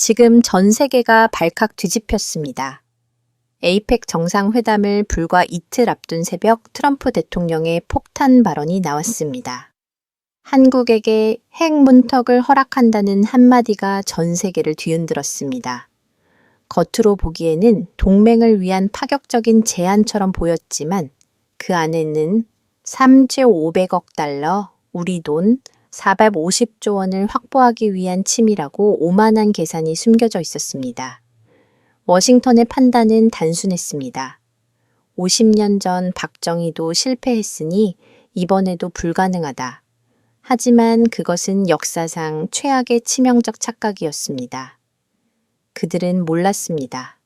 지금 전 세계가 발칵 뒤집혔습니다. 에이펙 정상회담을 불과 이틀 앞둔 새벽 트럼프 대통령의 폭탄 발언이 나왔습니다. 한국에게 핵 문턱을 허락한다는 한마디가 전 세계를 뒤흔들었습니다. 겉으로 보기에는 동맹을 위한 파격적인 제안처럼 보였지만 그 안에는 3조 500억 달러, 우리 돈 450조 원을 확보하기 위한 침이라고 오만한 계산이 숨겨져 있었습니다. 워싱턴의 판단은 단순했습니다. 50년 전 박정희도 실패했으니 이번에도 불가능하다. 하지만 그것은 역사상 최악의 치명적 착각이었습니다. 그들은 몰랐습니다.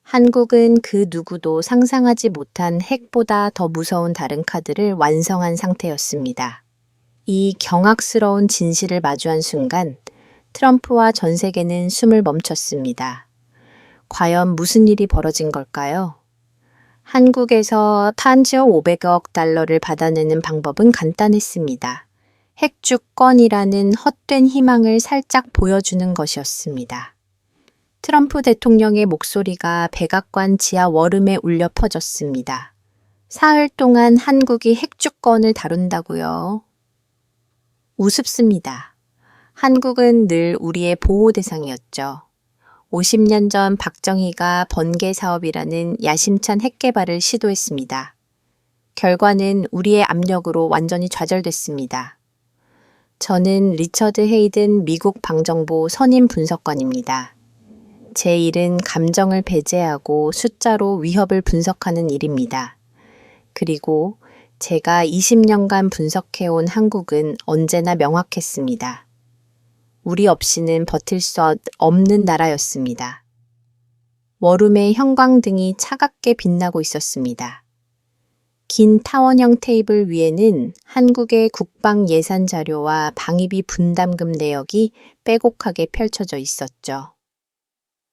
한국은 그 누구도 상상하지 못한 핵보다 더 무서운 다른 카드를 완성한 상태였습니다. 이 경악스러운 진실을 마주한 순간 트럼프와 전 세계는 숨을 멈췄습니다. 과연 무슨 일이 벌어진 걸까요? 한국에서 3조 500억 달러를 받아내는 방법은 간단했습니다. 핵주권이라는 헛된 희망을 살짝 보여주는 것이었습니다. 트럼프 대통령의 목소리가 백악관 지하 워름에 울려 퍼졌습니다. 사흘 동안 한국이 핵주권을 다룬다고요? 우습습니다. 한국은 늘 우리의 보호 대상이었죠. 50년 전 박정희가 번개 사업이라는 야심찬 핵 개발을 시도했습니다. 결과는 우리의 압력으로 완전히 좌절됐습니다. 저는 리처드 헤이든 미국 방정보 선임 분석관입니다. 제 일은 감정을 배제하고 숫자로 위협을 분석하는 일입니다. 그리고 제가 20년간 분석해온 한국은 언제나 명확했습니다. 우리 없이는 버틸 수 없는 나라였습니다. 워룸의 형광등이 차갑게 빛나고 있었습니다. 긴 타원형 테이블 위에는 한국의 국방 예산 자료와 방위비 분담금 내역이 빼곡하게 펼쳐져 있었죠.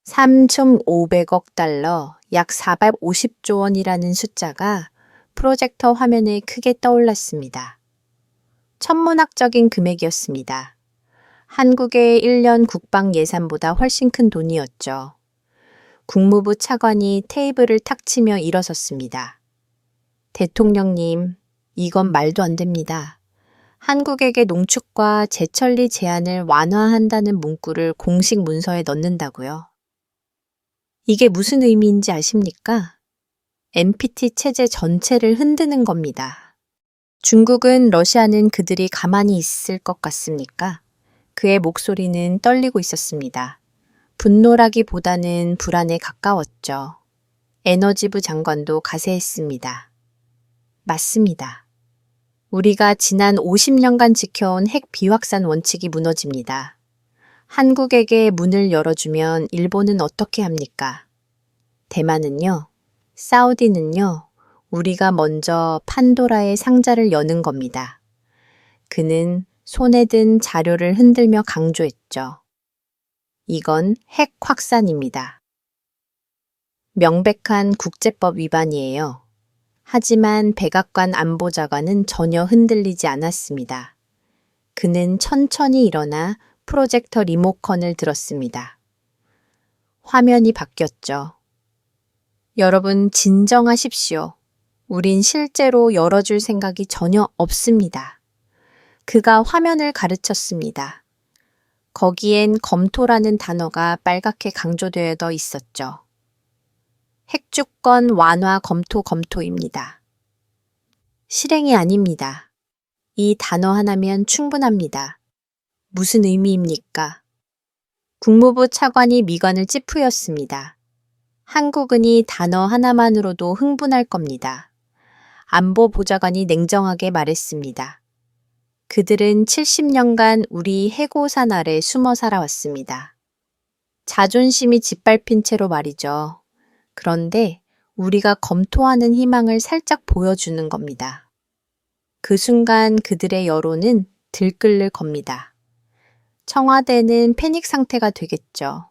3,500억 달러, 약 450조 원이라는 숫자가 프로젝터 화면에 크게 떠올랐습니다. 천문학적인 금액이었습니다. 한국의 1년 국방 예산보다 훨씬 큰 돈이었죠. 국무부 차관이 테이블을 탁 치며 일어섰습니다. 대통령님, 이건 말도 안 됩니다. 한국에게 농축과 제천리 제한을 완화한다는 문구를 공식 문서에 넣는다고요. 이게 무슨 의미인지 아십니까? NPT 체제 전체를 흔드는 겁니다. 중국은 러시아는 그들이 가만히 있을 것 같습니까? 그의 목소리는 떨리고 있었습니다. 분노라기보다는 불안에 가까웠죠. 에너지부 장관도 가세했습니다. 맞습니다. 우리가 지난 50년간 지켜온 핵 비확산 원칙이 무너집니다. 한국에게 문을 열어주면 일본은 어떻게 합니까? 대만은요? 사우디는요? 우리가 먼저 판도라의 상자를 여는 겁니다. 그는 손에 든 자료를 흔들며 강조했죠. 이건 핵 확산입니다. 명백한 국제법 위반이에요. 하지만 백악관 안보자관은 전혀 흔들리지 않았습니다. 그는 천천히 일어나 프로젝터 리모컨을 들었습니다. 화면이 바뀌었죠. 여러분 진정하십시오. 우린 실제로 열어줄 생각이 전혀 없습니다. 그가 화면을 가르쳤습니다. 거기엔 검토라는 단어가 빨갛게 강조되어 있었죠. 핵주권 완화 검토입니다. 실행이 아닙니다. 이 단어 하나면 충분합니다. 무슨 의미입니까? 국무부 차관이 미간을 찌푸렸습니다. 한국은 이 단어 하나만으로도 흥분할 겁니다. 안보보좌관이 냉정하게 말했습니다. 그들은 70년간 우리 해고산 아래 숨어 살아왔습니다. 자존심이 짓밟힌 채로 말이죠. 그런데 우리가 검토하는 희망을 살짝 보여주는 겁니다. 그 순간 그들의 여론은 들끓을 겁니다. 청와대는 패닉 상태가 되겠죠.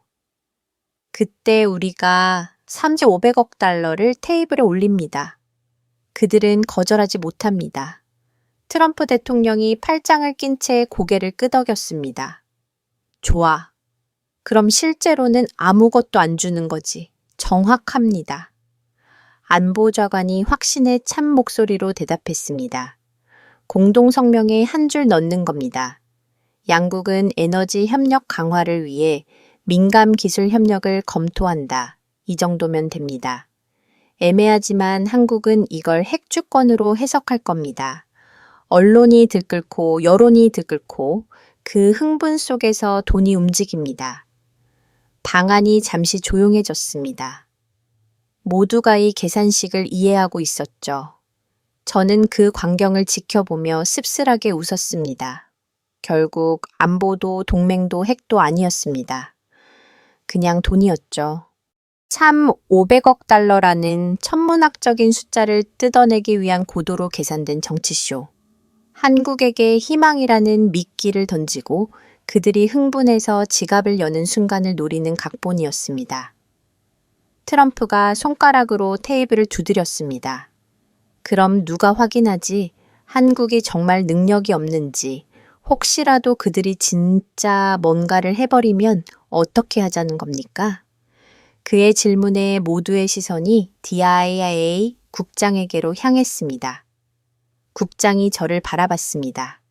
그때 우리가 3조 500억 달러를 테이블에 올립니다. 그들은 거절하지 못합니다. 트럼프 대통령이 팔짱을 낀 채 고개를 끄덕였습니다. 좋아. 그럼 실제로는 아무것도 안 주는 거지. 정확합니다. 안보좌관이 확신의 찬 목소리로 대답했습니다. 공동성명에 한 줄 넣는 겁니다. 양국은 에너지 협력 강화를 위해 민감 기술 협력을 검토한다. 이 정도면 됩니다. 애매하지만 한국은 이걸 핵주권으로 해석할 겁니다. 언론이 들끓고 여론이 들끓고 그 흥분 속에서 돈이 움직입니다. 방안이 잠시 조용해졌습니다. 모두가 이 계산식을 이해하고 있었죠. 저는 그 광경을 지켜보며 씁쓸하게 웃었습니다. 결국 안보도 동맹도 핵도 아니었습니다. 그냥 돈이었죠. 참 500억 달러라는 천문학적인 숫자를 뜯어내기 위한 고도로 계산된 정치쇼. 한국에게 희망이라는 미끼를 던지고 그들이 흥분해서 지갑을 여는 순간을 노리는 각본이었습니다. 트럼프가 손가락으로 테이블을 두드렸습니다. 그럼 누가 확인하지? 한국이 정말 능력이 없는지, 혹시라도 그들이 진짜 뭔가를 해버리면 어떻게 하자는 겁니까? 그의 질문에 모두의 시선이 DIA 국장에게로 향했습니다. 국장이 저를 바라봤습니다.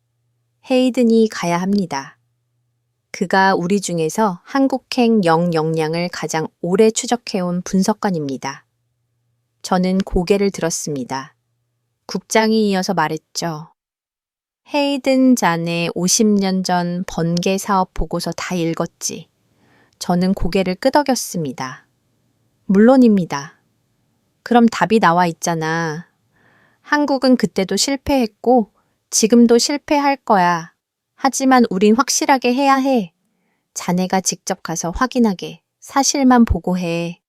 헤이든이 가야 합니다. 그가 우리 중에서 한국행 영역량을 가장 오래 추적해온 분석관입니다. 저는 고개를 들었습니다. 국장이 이어서 말했죠. 헤이든 자네 50년 전 번개 사업 보고서 다 읽었지. 저는 고개를 끄덕였습니다. 물론입니다. 그럼 답이 나와 있잖아. 한국은 그때도 실패했고 지금도 실패할 거야. 하지만 우린 확실하게 해야 해. 자네가 직접 가서 확인하게. 사실만 보고해.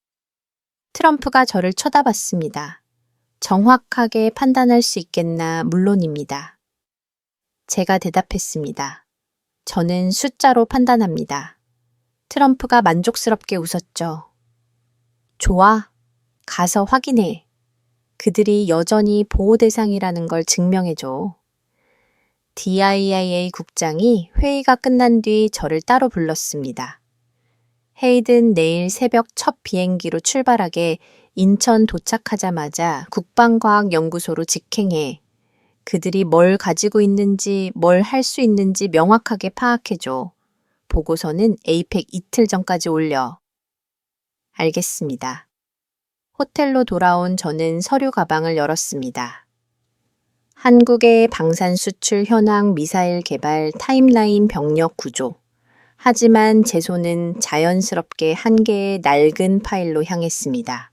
트럼프가 저를 쳐다봤습니다. 정확하게 판단할 수 있겠나 물론입니다. 제가 대답했습니다. 저는 숫자로 판단합니다. 트럼프가 만족스럽게 웃었죠. 좋아. 가서 확인해. 그들이 여전히 보호 대상이라는 걸 증명해줘. DIA 국장이 회의가 끝난 뒤 저를 따로 불렀습니다. 헤이든 내일 새벽 첫 비행기로 출발하게 인천 도착하자마자 국방과학연구소로 직행해. 그들이 뭘 가지고 있는지, 뭘 할 수 있는지 명확하게 파악해줘. 보고서는 에이펙 이틀 전까지 올려. 알겠습니다. 호텔로 돌아온 저는 서류 가방을 열었습니다. 한국의 방산 수출 현황 미사일 개발 타임라인 병력 구조. 하지만 제 손은 자연스럽게 한 개의 낡은 파일로 향했습니다.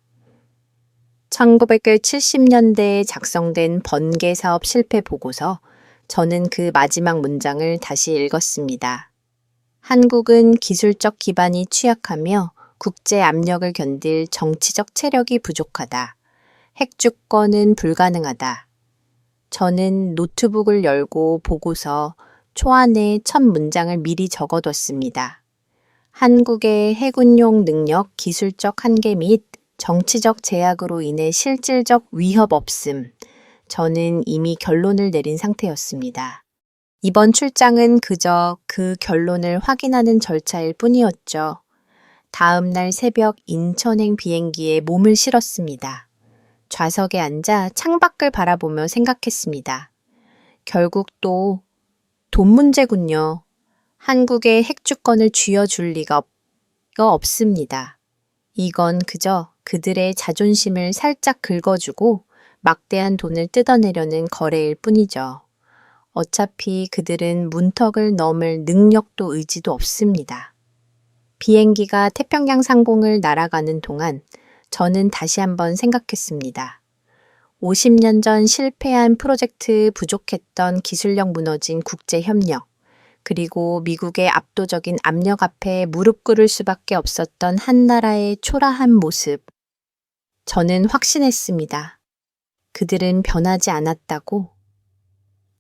1970년대에 작성된 번개 사업 실패 보고서. 저는 그 마지막 문장을 다시 읽었습니다. 한국은 기술적 기반이 취약하며 국제 압력을 견딜 정치적 체력이 부족하다. 핵주권은 불가능하다. 저는 노트북을 열고 보고서 초안에 첫 문장을 미리 적어뒀습니다. 한국의 해군용 능력 기술적 한계 및 정치적 제약으로 인해 실질적 위협 없음. 저는 이미 결론을 내린 상태였습니다. 이번 출장은 그저 그 결론을 확인하는 절차일 뿐이었죠. 다음 날 새벽 인천행 비행기에 몸을 실었습니다. 좌석에 앉아 창밖을 바라보며 생각했습니다. 결국 또 돈 문제군요. 한국의 핵주권을 쥐어줄 리가 없습니다. 이건 그저 그들의 자존심을 살짝 긁어주고 막대한 돈을 뜯어내려는 거래일 뿐이죠. 어차피 그들은 문턱을 넘을 능력도 의지도 없습니다. 비행기가 태평양 상공을 날아가는 동안 저는 다시 한번 생각했습니다. 50년 전 실패한 프로젝트 부족했던 기술력 무너진 국제협력, 그리고 미국의 압도적인 압력 앞에 무릎 꿇을 수밖에 없었던 한 나라의 초라한 모습. 저는 확신했습니다. 그들은 변하지 않았다고.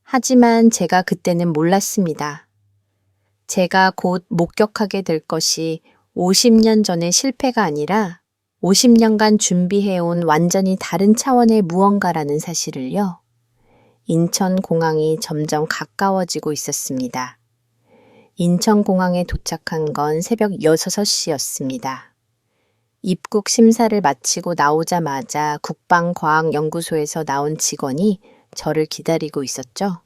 하지만 제가 그때는 몰랐습니다. 제가 곧 목격하게 될 것이 50년 전의 실패가 아니라 50년간 준비해온 완전히 다른 차원의 무언가라는 사실을요. 인천공항이 점점 가까워지고 있었습니다. 인천공항에 도착한 건 새벽 6시였습니다. 입국 심사를 마치고 나오자마자 국방과학연구소에서 나온 직원이 저를 기다리고 있었죠.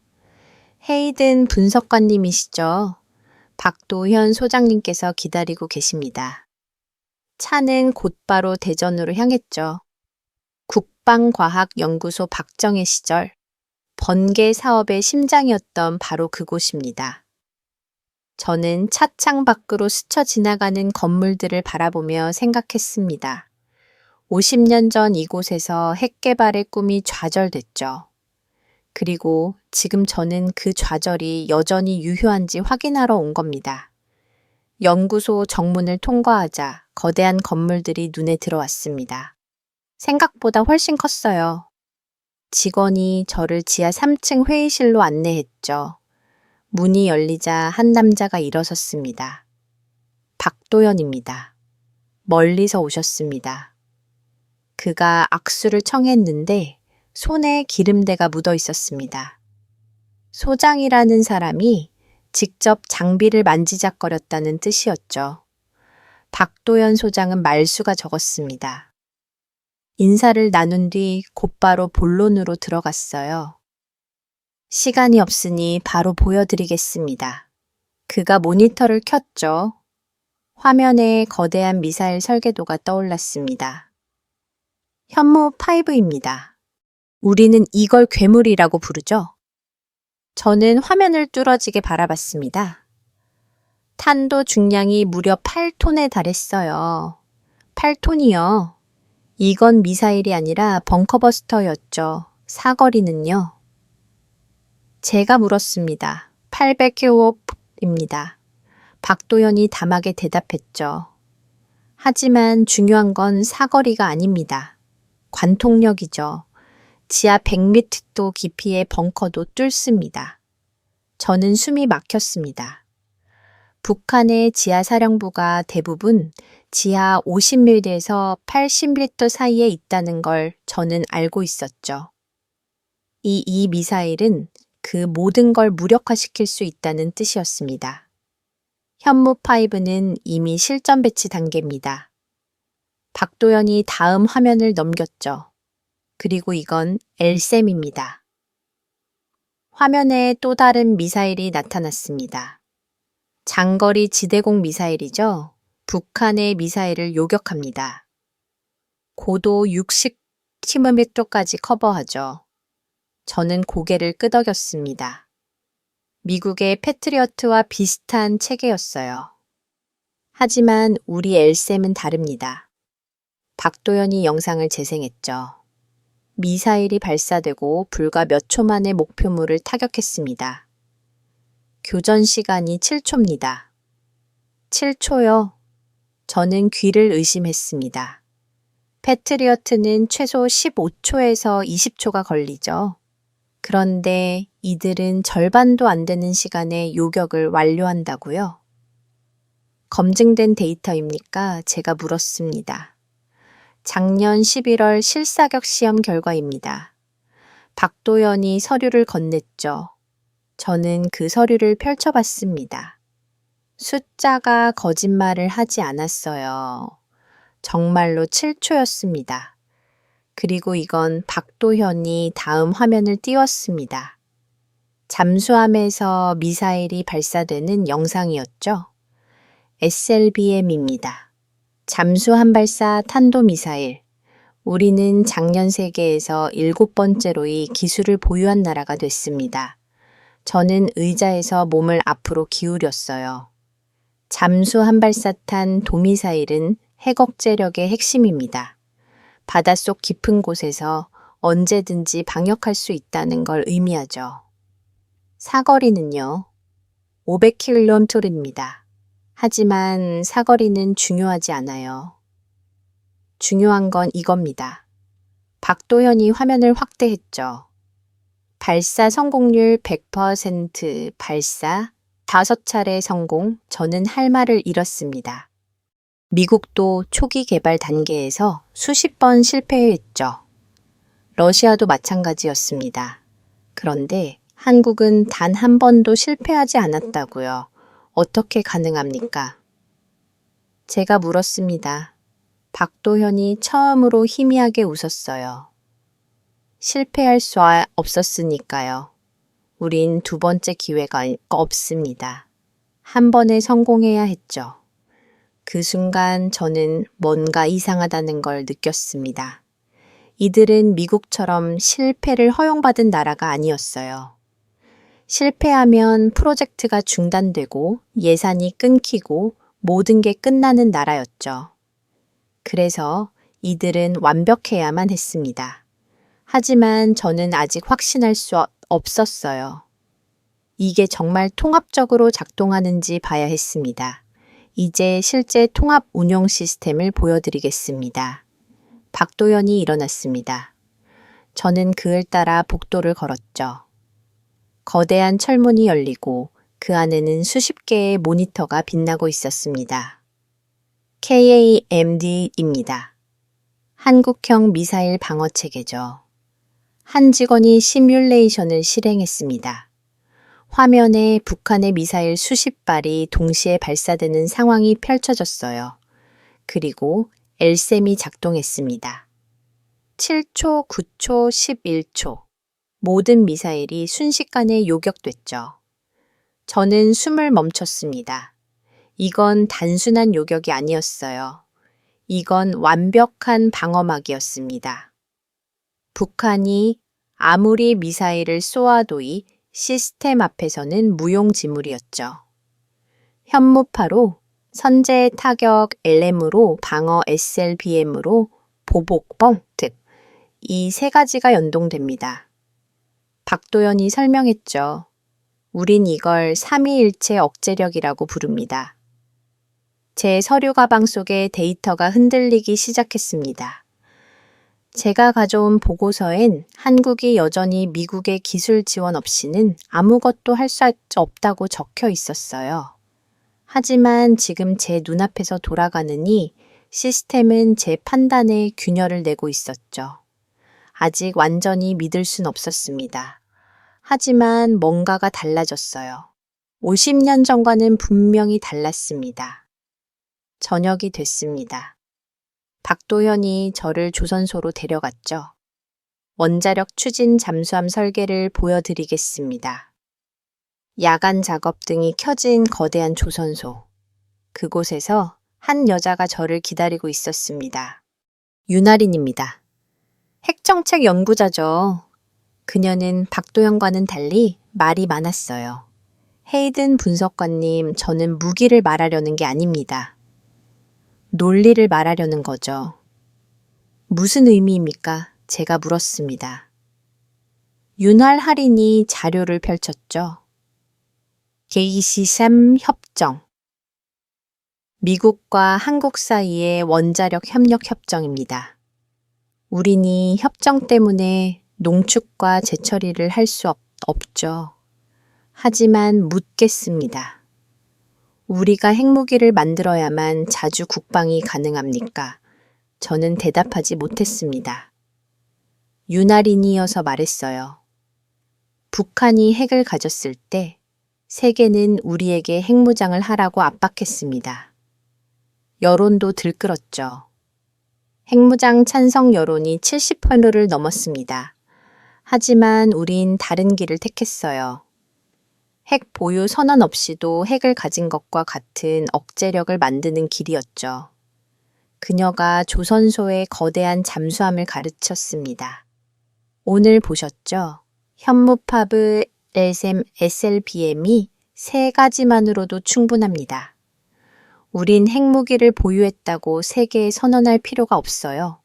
헤이든 분석관님이시죠? 박도현 소장님께서 기다리고 계십니다. 차는 곧바로 대전으로 향했죠. 국방과학연구소 박정희 시절 번개 사업의 심장이었던 바로 그곳입니다. 저는 차창 밖으로 스쳐 지나가는 건물들을 바라보며 생각했습니다. 50년 전 이곳에서 핵 개발의 꿈이 좌절됐죠. 그리고 지금 저는 그 좌절이 여전히 유효한지 확인하러 온 겁니다. 연구소 정문을 통과하자 거대한 건물들이 눈에 들어왔습니다. 생각보다 훨씬 컸어요. 직원이 저를 지하 3층 회의실로 안내했죠. 문이 열리자 한 남자가 일어섰습니다. 박도현입니다. 멀리서 오셨습니다. 그가 악수를 청했는데 손에 기름때가 묻어 있었습니다. 소장이라는 사람이 직접 장비를 만지작거렸다는 뜻이었죠. 박도현 소장은 말수가 적었습니다. 인사를 나눈 뒤 곧바로 본론으로 들어갔어요. 시간이 없으니 바로 보여드리겠습니다. 그가 모니터를 켰죠. 화면에 거대한 미사일 설계도가 떠올랐습니다. 현무 5입니다. 우리는 이걸 괴물이라고 부르죠. 저는 화면을 뚫어지게 바라봤습니다. 탄도 중량이 무려 8톤에 달했어요. 8톤이요. 이건 미사일이 아니라 벙커버스터였죠. 사거리는요. 제가 물었습니다. 800km입니다. 박도현이 담하게 대답했죠. 하지만 중요한 건 사거리가 아닙니다. 관통력이죠. 지하 100m도 깊이의 벙커도 뚫습니다. 저는 숨이 막혔습니다. 북한의 지하사령부가 대부분 지하 50m에서 80m 사이에 있다는 걸 저는 알고 있었죠. 이 미사일은 그 모든 걸 무력화시킬 수 있다는 뜻이었습니다. 현무5는 이미 실전 배치 단계입니다. 박도현이 다음 화면을 넘겼죠. 그리고 이건 LSAM입니다. 화면에 또 다른 미사일이 나타났습니다. 장거리 지대공 미사일이죠. 북한의 미사일을 요격합니다. 고도 60km까지 커버하죠. 저는 고개를 끄덕였습니다. 미국의 패트리어트와 비슷한 체계였어요. 하지만 우리 LSAM은 다릅니다. 박도현이 영상을 재생했죠. 미사일이 발사되고 불과 몇 초 만에 목표물을 타격했습니다. 교전 시간이 7초입니다. 7초요. 저는 귀를 의심했습니다. 패트리어트는 최소 15초에서 20초가 걸리죠. 그런데 이들은 절반도 안 되는 시간에 요격을 완료한다고요? 검증된 데이터입니까? 제가 물었습니다. 작년 11월 실사격 시험 결과입니다. 박도현이 서류를 건넸죠. 저는 그 서류를 펼쳐봤습니다. 숫자가 거짓말을 하지 않았어요. 정말로 7초였습니다. 그리고 이건 박도현이 다음 화면을 띄웠습니다. 잠수함에서 미사일이 발사되는 영상이었죠. SLBM입니다. 잠수함 발사 탄도미사일. 우리는 작년 세계에서 7번째로 이 기술을 보유한 나라가 됐습니다. 저는 의자에서 몸을 앞으로 기울였어요. 잠수함 발사탄 도미사일은 핵억제력의 핵심입니다. 바닷속 깊은 곳에서 언제든지 방역할 수 있다는 걸 의미하죠. 사거리는요, 500km입니다. 하지만 사거리는 중요하지 않아요. 중요한 건 이겁니다. 박도현이 화면을 확대했죠. 발사 성공률 100%, 발사 5차례 성공, 저는 할 말을 잃었습니다. 미국도 초기 개발 단계에서 수십 번 실패했죠. 러시아도 마찬가지였습니다. 그런데 한국은 단 한 번도 실패하지 않았다고요. 어떻게 가능합니까? 제가 물었습니다. 박도현이 처음으로 희미하게 웃었어요. 실패할 수 없었으니까요. 우린 두 번째 기회가 없습니다. 한 번에 성공해야 했죠. 그 순간 저는 뭔가 이상하다는 걸 느꼈습니다. 이들은 미국처럼 실패를 허용받은 나라가 아니었어요. 실패하면 프로젝트가 중단되고 예산이 끊기고 모든 게 끝나는 나라였죠. 그래서 이들은 완벽해야만 했습니다. 하지만 저는 아직 확신할 수 없었어요. 이게 정말 통합적으로 작동하는지 봐야 했습니다. 이제 실제 통합 운영 시스템을 보여드리겠습니다. 박도연이 일어났습니다. 저는 그을 따라 복도를 걸었죠. 거대한 철문이 열리고 그 안에는 수십 개의 모니터가 빛나고 있었습니다. KAMD입니다. 한국형 미사일 방어 체계죠. 한 직원이 시뮬레이션을 실행했습니다. 화면에 북한의 미사일 수십 발이 동시에 발사되는 상황이 펼쳐졌어요. 그리고 엘셈이 작동했습니다. 7초, 9초, 11초. 모든 미사일이 순식간에 요격됐죠. 저는 숨을 멈췄습니다. 이건 단순한 요격이 아니었어요. 이건 완벽한 방어막이었습니다. 북한이 아무리 미사일을 쏘아도이 시스템 앞에서는 무용지물이었죠. 현무파로 선제 타격 LM으로 방어 SLBM으로 보복 즉 이 세 가지가 연동됩니다. 박도연이 설명했죠. 우린 이걸 삼위일체 억제력이라고 부릅니다. 제 서류 가방 속에 데이터가 흔들리기 시작했습니다. 제가 가져온 보고서엔 한국이 여전히 미국의 기술 지원 없이는 아무것도 할 수 없다고 적혀 있었어요. 하지만 지금 제 눈앞에서 돌아가느니 시스템은 제 판단에 균열을 내고 있었죠. 아직 완전히 믿을 순 없었습니다. 하지만 뭔가가 달라졌어요. 50년 전과는 분명히 달랐습니다. 저녁이 됐습니다. 박도현이 저를 조선소로 데려갔죠. 원자력 추진 잠수함 설계를 보여드리겠습니다. 야간 작업 등이 켜진 거대한 조선소. 그곳에서 한 여자가 저를 기다리고 있었습니다. 윤아린입니다. 핵정책 연구자죠. 그녀는 박도현과는 달리 말이 많았어요. 헤이든 분석관님, 저는 무기를 말하려는 게 아닙니다. 논리를 말하려는 거죠. 무슨 의미입니까? 제가 물었습니다. 윤활 할인이 자료를 펼쳤죠. 게이시3 협정. 미국과 한국 사이의 원자력 협력 협정입니다. 우린 이 협정 때문에 농축과 재처리를 할 수 없죠. 하지만 묻겠습니다. 우리가 핵무기를 만들어야만 자주 국방이 가능합니까? 저는 대답하지 못했습니다. 윤아린이 이어서 말했어요. 북한이 핵을 가졌을 때 세계는 우리에게 핵무장을 하라고 압박했습니다. 여론도 들끓었죠. 핵무장 찬성 여론이 70%를 넘었습니다. 하지만 우린 다른 길을 택했어요. 핵 보유 선언 없이도 핵을 가진 것과 같은 억제력을 만드는 길이었죠. 그녀가 조선소의 거대한 잠수함을 가르쳤습니다. 오늘 보셨죠? 현무파브, LSM, SLBM이 세 가지만으로도 충분합니다. 우린 핵무기를 보유했다고 세계에 선언할 필요가 없어요.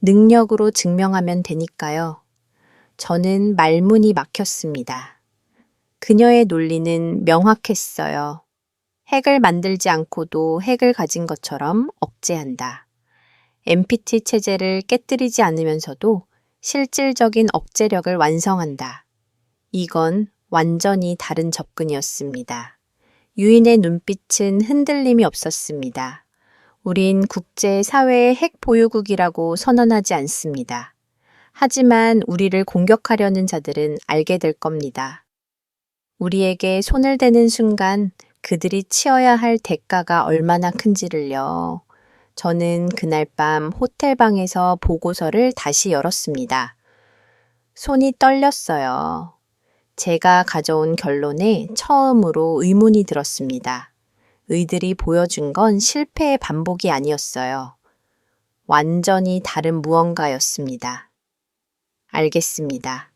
능력으로 증명하면 되니까요. 저는 말문이 막혔습니다. 그녀의 논리는 명확했어요. 핵을 만들지 않고도 핵을 가진 것처럼 억제한다. NPT 체제를 깨뜨리지 않으면서도 실질적인 억제력을 완성한다. 이건 완전히 다른 접근이었습니다. 유인의 눈빛은 흔들림이 없었습니다. 우린 국제사회의 핵 보유국이라고 선언하지 않습니다. 하지만 우리를 공격하려는 자들은 알게 될 겁니다. 우리에게 손을 대는 순간 그들이 치어야 할 대가가 얼마나 큰지를요. 저는 그날 밤 호텔방에서 보고서를 다시 열었습니다. 손이 떨렸어요. 제가 가져온 결론에 처음으로 의문이 들었습니다. 의들이 보여준 건 실패의 반복이 아니었어요. 완전히 다른 무언가였습니다. 알겠습니다.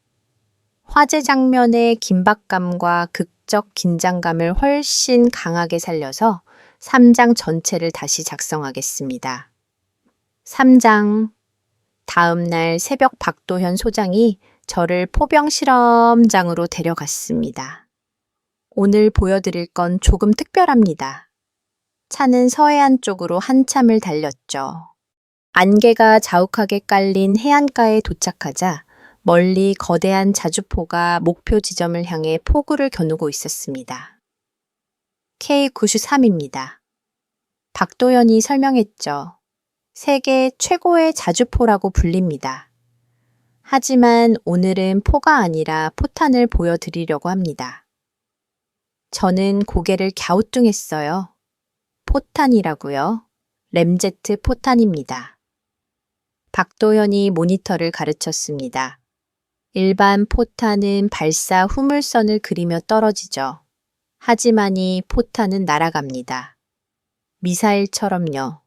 화재 장면의 긴박감과 극적 긴장감을 훨씬 강하게 살려서 3장 전체를 다시 작성하겠습니다. 3장. 다음 날 새벽 박도현 소장이 저를 포병 실험장으로 데려갔습니다. 오늘 보여드릴 건 조금 특별합니다. 차는 서해안 쪽으로 한참을 달렸죠. 안개가 자욱하게 깔린 해안가에 도착하자 멀리 거대한 자주포가 목표 지점을 향해 포구를 겨누고 있었습니다. K93입니다. 박도연이 설명했죠. 세계 최고의 자주포라고 불립니다. 하지만 오늘은 포가 아니라 포탄을 보여드리려고 합니다. 저는 고개를 갸우뚱했어요. 포탄이라고요? 램제트 포탄입니다. 박도현이 모니터를 가르쳤습니다. 일반 포탄은 발사 후물선을 그리며 떨어지죠. 하지만 이 포탄은 날아갑니다. 미사일처럼요.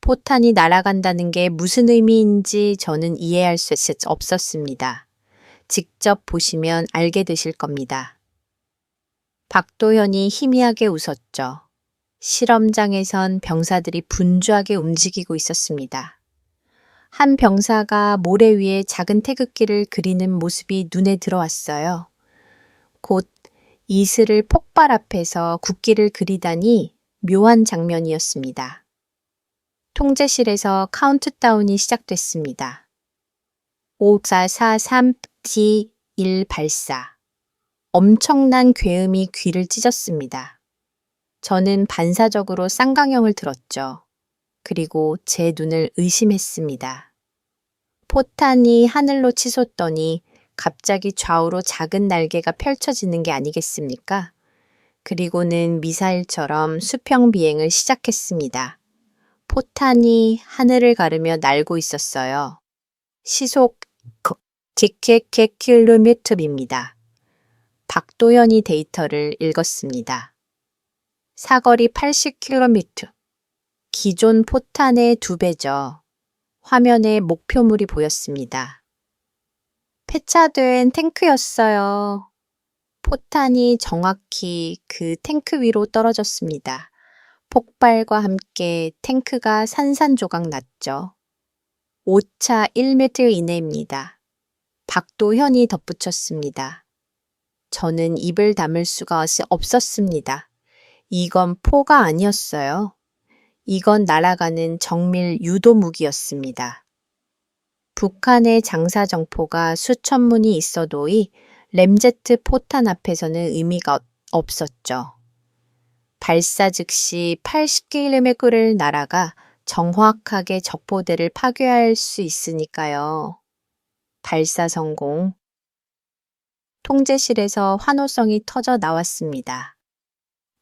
포탄이 날아간다는 게 무슨 의미인지 저는 이해할 수 없었습니다. 직접 보시면 알게 되실 겁니다. 박도현이 희미하게 웃었죠. 실험장에선 병사들이 분주하게 움직이고 있었습니다. 한 병사가 모래 위에 작은 태극기를 그리는 모습이 눈에 들어왔어요. 곧 이슬을 폭발 앞에서 국기를 그리다니 묘한 장면이었습니다. 통제실에서 카운트다운이 시작됐습니다. 5, 4, 4, 3, 2, 1 발사. 엄청난 괴음이 귀를 찢었습니다. 저는 반사적으로 쌍강형을 들었죠. 그리고 제 눈을 의심했습니다. 포탄이 하늘로 치솟더니 갑자기 좌우로 작은 날개가 펼쳐지는 게 아니겠습니까? 그리고는 미사일처럼 수평 비행을 시작했습니다. 포탄이 하늘을 가르며 날고 있었어요. 시속 10km입니다. 박도현이 데이터를 읽었습니다. 사거리 80km. 기존 포탄의 2배죠. 화면에 목표물이 보였습니다. 폐차된 탱크였어요. 포탄이 정확히 그 탱크 위로 떨어졌습니다. 폭발과 함께 탱크가 산산조각 났죠. 오차 1m 이내입니다. 박도현이 덧붙였습니다. 저는 입을 다물 수가 없었습니다. 이건 포가 아니었어요. 이건 날아가는 정밀 유도 무기였습니다. 북한의 장사정포가 수천 문이 있어도이 램제트 포탄 앞에서는 의미가 없었죠. 발사 즉시 80km를 날아가 정확하게 적포대를 파괴할 수 있으니까요. 발사 성공. 통제실에서 환호성이 터져 나왔습니다.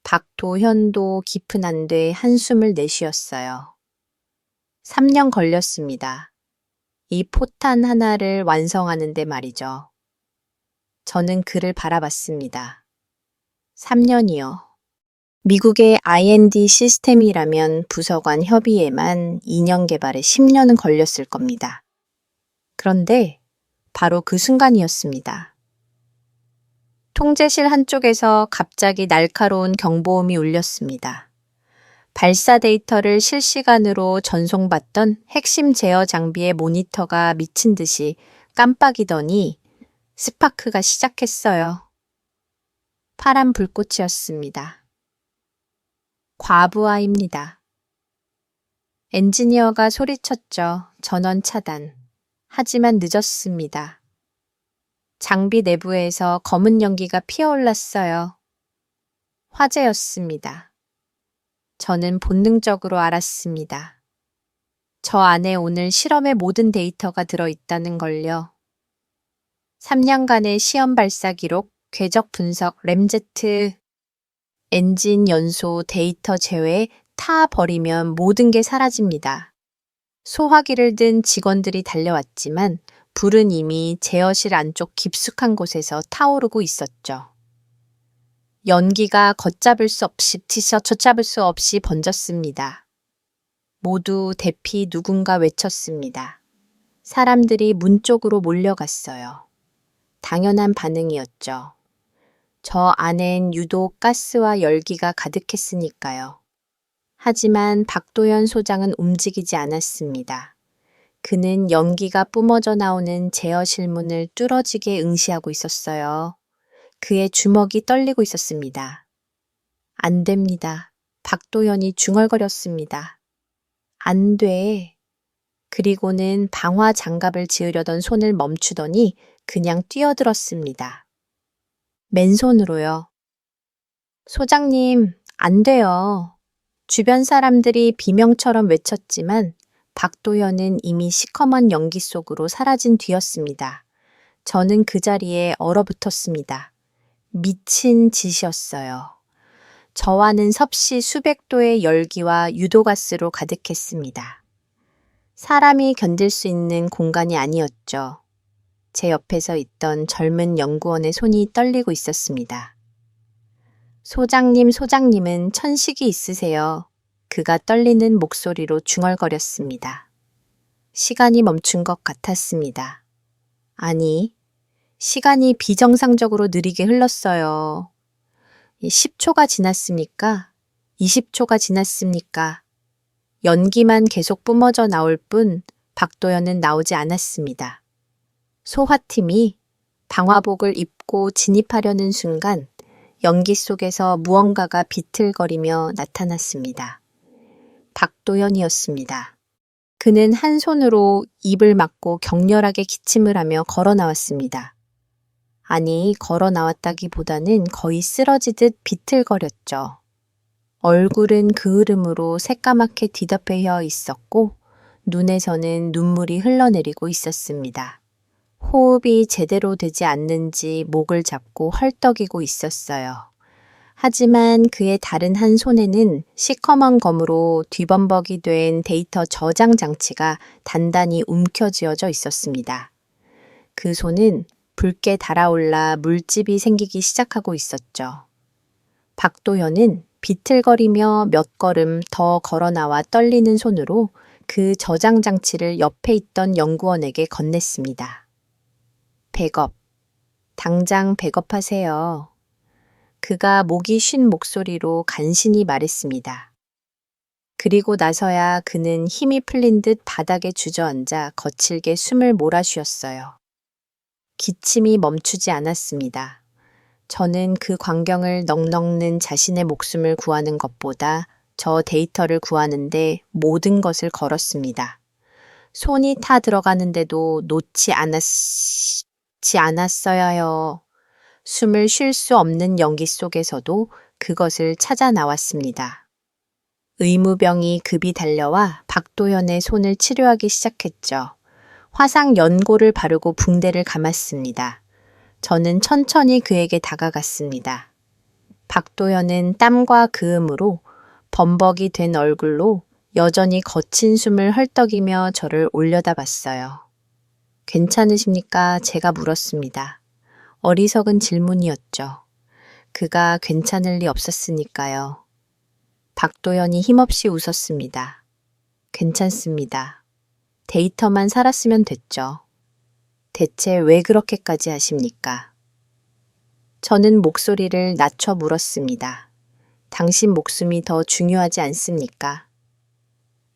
박도현도 깊은 안도에 한숨을 내쉬었어요. 3년 걸렸습니다. 이 포탄 하나를 완성하는데 말이죠. 저는 그를 바라봤습니다. 3년이요. 미국의 IND 시스템이라면 부서관 협의에만 2년 개발에 10년은 걸렸을 겁니다. 그런데 바로 그 순간이었습니다. 통제실 한쪽에서 갑자기 날카로운 경보음이 울렸습니다. 발사 데이터를 실시간으로 전송받던 핵심 제어 장비의 모니터가 미친 듯이 깜빡이더니 스파크가 시작했어요. 파란 불꽃이었습니다. 과부하입니다. 엔지니어가 소리쳤죠. 전원 차단. 하지만 늦었습니다. 장비 내부에서 검은 연기가 피어올랐어요. 화재였습니다. 저는 본능적으로 알았습니다. 저 안에 오늘 실험의 모든 데이터가 들어있다는 걸요. 3년간의 시험 발사 기록, 궤적 분석, 램제트. 엔진, 연소, 데이터 제외 타 버리면 모든 게 사라집니다. 소화기를 든 직원들이 달려왔지만 불은 이미 제어실 안쪽 깊숙한 곳에서 타오르고 있었죠. 연기가 걷잡을 수 없이 젖잡을 수 없이 번졌습니다. 모두 대피 누군가 외쳤습니다. 사람들이 문 쪽으로 몰려갔어요. 당연한 반응이었죠. 저 안엔 유독 가스와 열기가 가득했으니까요. 하지만 박도연 소장은 움직이지 않았습니다. 그는 연기가 뿜어져 나오는 제어실 문을 뚫어지게 응시하고 있었어요. 그의 주먹이 떨리고 있었습니다. 안 됩니다. 박도연이 중얼거렸습니다. 안 돼. 그리고는 방화 장갑을 지으려던 손을 멈추더니 그냥 뛰어들었습니다. 맨손으로요. 소장님, 안 돼요. 주변 사람들이 비명처럼 외쳤지만 박도연은 이미 시커먼 연기 속으로 사라진 뒤였습니다. 저는 그 자리에 얼어붙었습니다. 미친 짓이었어요. 저와는 섭씨 수백 도의 열기와 유도가스로 가득했습니다. 사람이 견딜 수 있는 공간이 아니었죠. 제 옆에서 있던 젊은 연구원의 손이 떨리고 있었습니다. 소장님은 천식이 있으세요. 그가 떨리는 목소리로 중얼거렸습니다. 시간이 멈춘 것 같았습니다. 아니, 시간이 비정상적으로 느리게 흘렀어요. 10초가 지났습니까? 20초가 지났습니까? 연기만 계속 뿜어져 나올 뿐 박도연은 나오지 않았습니다. 소화팀이 방화복을 입고 진입하려는 순간 연기 속에서 무언가가 비틀거리며 나타났습니다. 박도연이었습니다. 그는 한 손으로 입을 막고 격렬하게 기침을 하며 걸어 나왔습니다. 아니, 걸어 나왔다기보다는 거의 쓰러지듯 비틀거렸죠. 얼굴은 그을음으로 새까맣게 뒤덮여 있었고 눈에서는 눈물이 흘러내리고 있었습니다. 호흡이 제대로 되지 않는지 목을 잡고 헐떡이고 있었어요. 하지만 그의 다른 한 손에는 시커먼 검으로 뒤범벅이 된 데이터 저장 장치가 단단히 움켜쥐어져 있었습니다. 그 손은 붉게 달아올라 물집이 생기기 시작하고 있었죠. 박도연은 비틀거리며 몇 걸음 더 걸어 나와 떨리는 손으로 그 저장 장치를 옆에 있던 연구원에게 건넸습니다. 백업. 당장 백업하세요. 그가 목이 쉰 목소리로 간신히 말했습니다. 그리고 나서야 그는 힘이 풀린 듯 바닥에 주저앉아 거칠게 숨을 몰아쉬었어요. 기침이 멈추지 않았습니다. 저는 그 광경을 넋넋는 자신의 목숨을 구하는 것보다 저 데이터를 구하는데 모든 것을 걸었습니다. 손이 타 들어가는데도 놓지 않았어야요. 숨을 쉴 수 없는 연기 속에서도 그것을 찾아 나왔습니다. 의무병이 급히 달려와 박도연의 손을 치료하기 시작했죠. 화상 연고를 바르고 붕대를 감았습니다. 저는 천천히 그에게 다가갔습니다. 박도연은 땀과 그음으로 범벅이 된 얼굴로 여전히 거친 숨을 헐떡이며 저를 올려다봤어요. 괜찮으십니까? 제가 물었습니다. 어리석은 질문이었죠. 그가 괜찮을 리 없었으니까요. 박도연이 힘없이 웃었습니다. 괜찮습니다. 데이터만 살았으면 됐죠. 대체 왜 그렇게까지 하십니까? 저는 목소리를 낮춰 물었습니다. 당신 목숨이 더 중요하지 않습니까?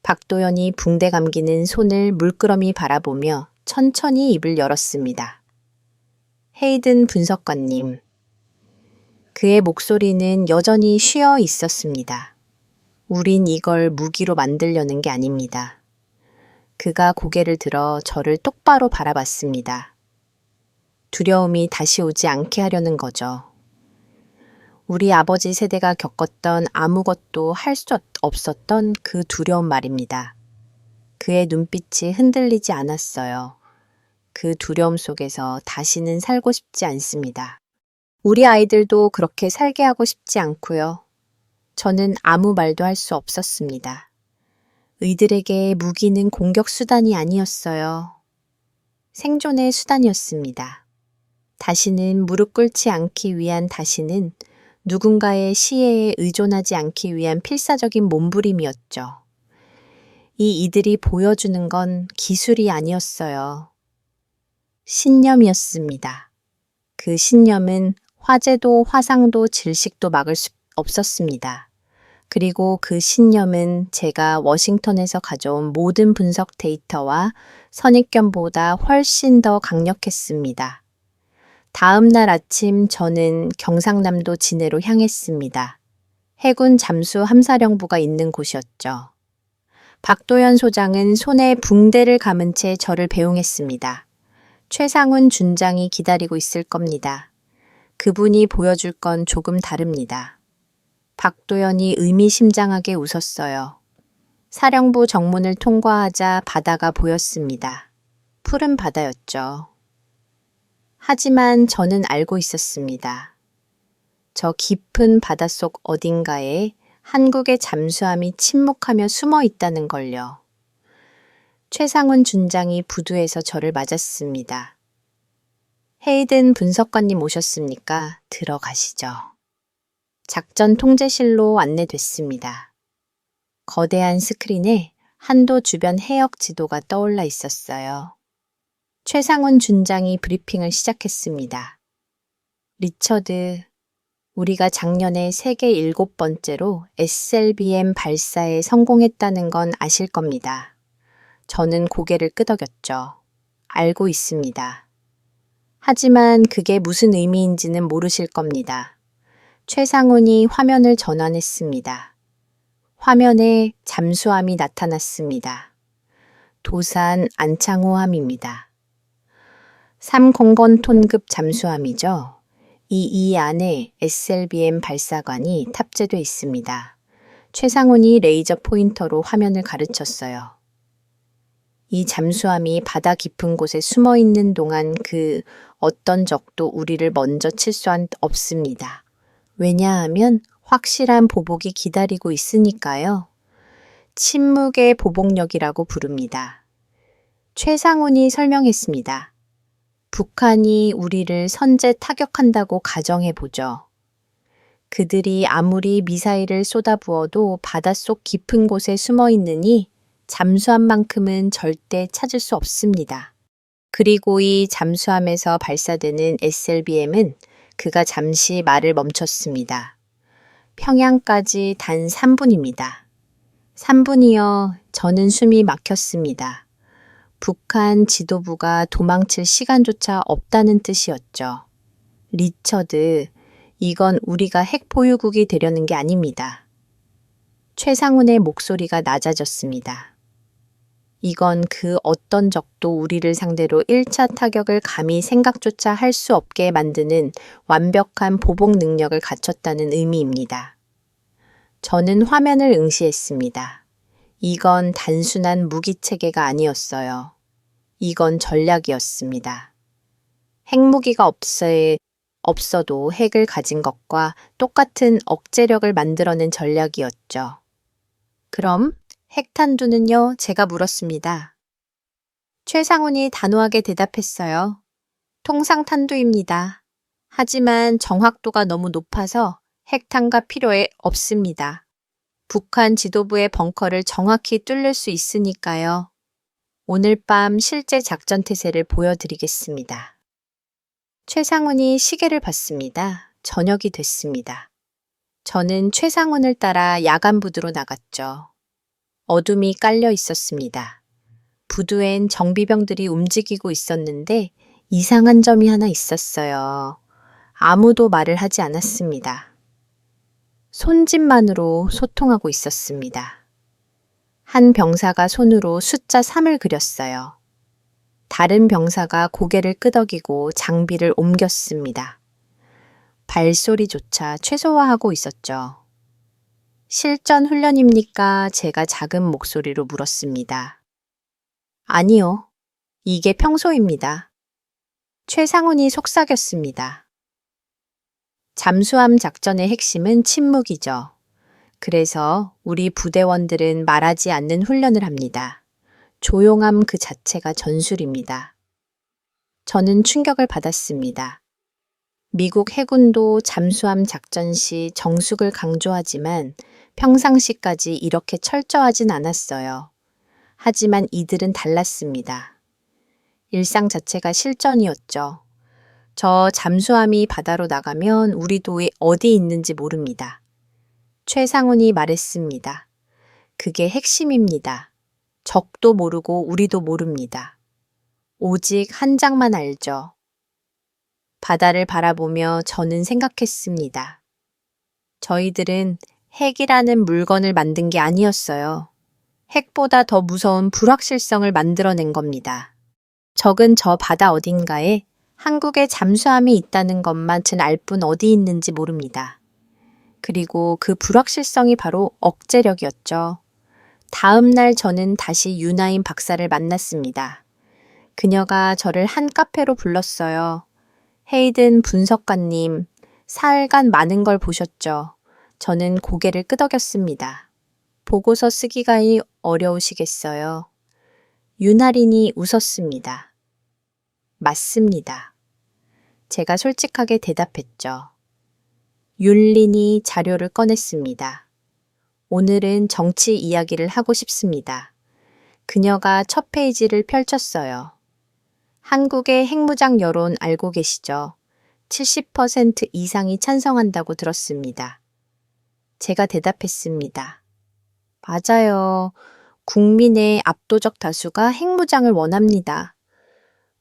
박도연이 붕대 감기는 손을 물끄러미 바라보며 천천히 입을 열었습니다. 헤이든 분석관님. 그의 목소리는 여전히 쉬어 있었습니다. 우린 이걸 무기로 만들려는 게 아닙니다. 그가 고개를 들어 저를 똑바로 바라봤습니다. 두려움이 다시 오지 않게 하려는 거죠. 우리 아버지 세대가 겪었던 아무것도 할 수 없었던 그 두려움 말입니다. 그의 눈빛이 흔들리지 않았어요. 그 두려움 속에서 다시는 살고 싶지 않습니다. 우리 아이들도 그렇게 살게 하고 싶지 않고요. 저는 아무 말도 할 수 없었습니다. 의들에게 무기는 공격 수단이 아니었어요. 생존의 수단이었습니다. 다시는 무릎 꿇지 않기 위한 다시는 누군가의 시혜에 의존하지 않기 위한 필사적인 몸부림이었죠. 이들이 보여주는 건 기술이 아니었어요. 신념이었습니다. 그 신념은 화재도 화상도 질식도 막을 수 없었습니다. 그리고 그 신념은 제가 워싱턴에서 가져온 모든 분석 데이터와 선입견보다 훨씬 더 강력했습니다. 다음 날 아침 저는 경상남도 진해로 향했습니다. 해군 잠수 함사령부가 있는 곳이었죠. 박도연 소장은 손에 붕대를 감은 채 저를 배웅했습니다. 최상훈 준장이 기다리고 있을 겁니다. 그분이 보여줄 건 조금 다릅니다. 박도연이 의미심장하게 웃었어요. 사령부 정문을 통과하자 바다가 보였습니다. 푸른 바다였죠. 하지만 저는 알고 있었습니다. 저 깊은 바닷속 어딘가에 한국의 잠수함이 침묵하며 숨어 있다는 걸요. 최상훈 준장이 부두에서 저를 맞았습니다. 헤이든 분석관님 오셨습니까? 들어가시죠. 작전 통제실로 안내됐습니다. 거대한 스크린에 한도 주변 해역 지도가 떠올라 있었어요. 최상훈 준장이 브리핑을 시작했습니다. 리처드, 우리가 작년에 세계 7번째로 SLBM 발사에 성공했다는 건 아실 겁니다. 저는 고개를 끄덕였죠. 알고 있습니다. 하지만 그게 무슨 의미인지는 모르실 겁니다. 최상훈이 화면을 전환했습니다. 화면에 잠수함이 나타났습니다. 도산 안창호함입니다. 3공건톤급 잠수함이죠. 이 안에 SLBM 발사관이 탑재되어 있습니다. 최상훈이 레이저 포인터로 화면을 가르쳤어요. 이 잠수함이 바다 깊은 곳에 숨어 있는 동안 그 어떤 적도 우리를 먼저 칠 수 없습니다. 왜냐하면 확실한 보복이 기다리고 있으니까요. 침묵의 보복력이라고 부릅니다. 최상훈이 설명했습니다. 북한이 우리를 선제 타격한다고 가정해보죠. 그들이 아무리 미사일을 쏟아부어도 바닷속 깊은 곳에 숨어 있느니 잠수함만큼은 절대 찾을 수 없습니다. 그리고 이 잠수함에서 발사되는 SLBM은 그가 잠시 말을 멈췄습니다. 평양까지 단 3분입니다. 3분이요. 저는 숨이 막혔습니다. 북한 지도부가 도망칠 시간조차 없다는 뜻이었죠. 리처드, 이건 우리가 핵 보유국이 되려는 게 아닙니다. 최상훈의 목소리가 낮아졌습니다. 이건 그 어떤 적도 우리를 상대로 1차 타격을 감히 생각조차 할 수 없게 만드는 완벽한 보복 능력을 갖췄다는 의미입니다. 저는 화면을 응시했습니다. 이건 단순한 무기체계가 아니었어요. 이건 전략이었습니다. 핵무기가 없어도 핵을 가진 것과 똑같은 억제력을 만들어낸 전략이었죠. 그럼 핵탄두는요? 제가 물었습니다. 최상훈이 단호하게 대답했어요. 통상탄두입니다. 하지만 정확도가 너무 높아서 핵탄과 필요에 없습니다. 북한 지도부의 벙커를 정확히 뚫을 수 있으니까요. 오늘 밤 실제 작전 태세를 보여드리겠습니다. 최상훈이 시계를 봤습니다. 저녁이 됐습니다. 저는 최상훈을 따라 야간 부두로 나갔죠. 어둠이 깔려 있었습니다. 부두엔 정비병들이 움직이고 있었는데 이상한 점이 하나 있었어요. 아무도 말을 하지 않았습니다. 손짓만으로 소통하고 있었습니다. 한 병사가 손으로 숫자 3을 그렸어요. 다른 병사가 고개를 끄덕이고 장비를 옮겼습니다. 발소리조차 최소화하고 있었죠. 실전 훈련입니까? 제가 작은 목소리로 물었습니다. 아니요. 이게 평소입니다. 최상훈이 속삭였습니다. 잠수함 작전의 핵심은 침묵이죠. 그래서 우리 부대원들은 말하지 않는 훈련을 합니다. 조용함 그 자체가 전술입니다. 저는 충격을 받았습니다. 미국 해군도 잠수함 작전 시 정숙을 강조하지만 평상시까지 이렇게 철저하진 않았어요. 하지만 이들은 달랐습니다. 일상 자체가 실전이었죠. 저 잠수함이 바다로 나가면 우리도 어디 있는지 모릅니다. 최상훈이 말했습니다. 그게 핵심입니다. 적도 모르고 우리도 모릅니다. 오직 한 장만 알죠. 바다를 바라보며 저는 생각했습니다. 저희들은 핵이라는 물건을 만든 게 아니었어요. 핵보다 더 무서운 불확실성을 만들어낸 겁니다. 적은 저 바다 어딘가에 한국에 잠수함이 있다는 것만 알 뿐 어디 있는지 모릅니다. 그리고 그 불확실성이 바로 억제력이었죠. 다음 날 저는 다시 유나인 박사를 만났습니다. 그녀가 저를 한 카페로 불렀어요. 헤이든 분석가님, 사흘간 많은 걸 보셨죠? 저는 고개를 끄덕였습니다. 보고서 쓰기가 어려우시겠어요? 유나린이 웃었습니다. 맞습니다. 제가 솔직하게 대답했죠. 율린이 자료를 꺼냈습니다. 오늘은 정치 이야기를 하고 싶습니다. 그녀가 첫 페이지를 펼쳤어요. 한국의 핵무장 여론 알고 계시죠? 70% 이상이 찬성한다고 들었습니다. 제가 대답했습니다. 맞아요. 국민의 압도적 다수가 핵무장을 원합니다.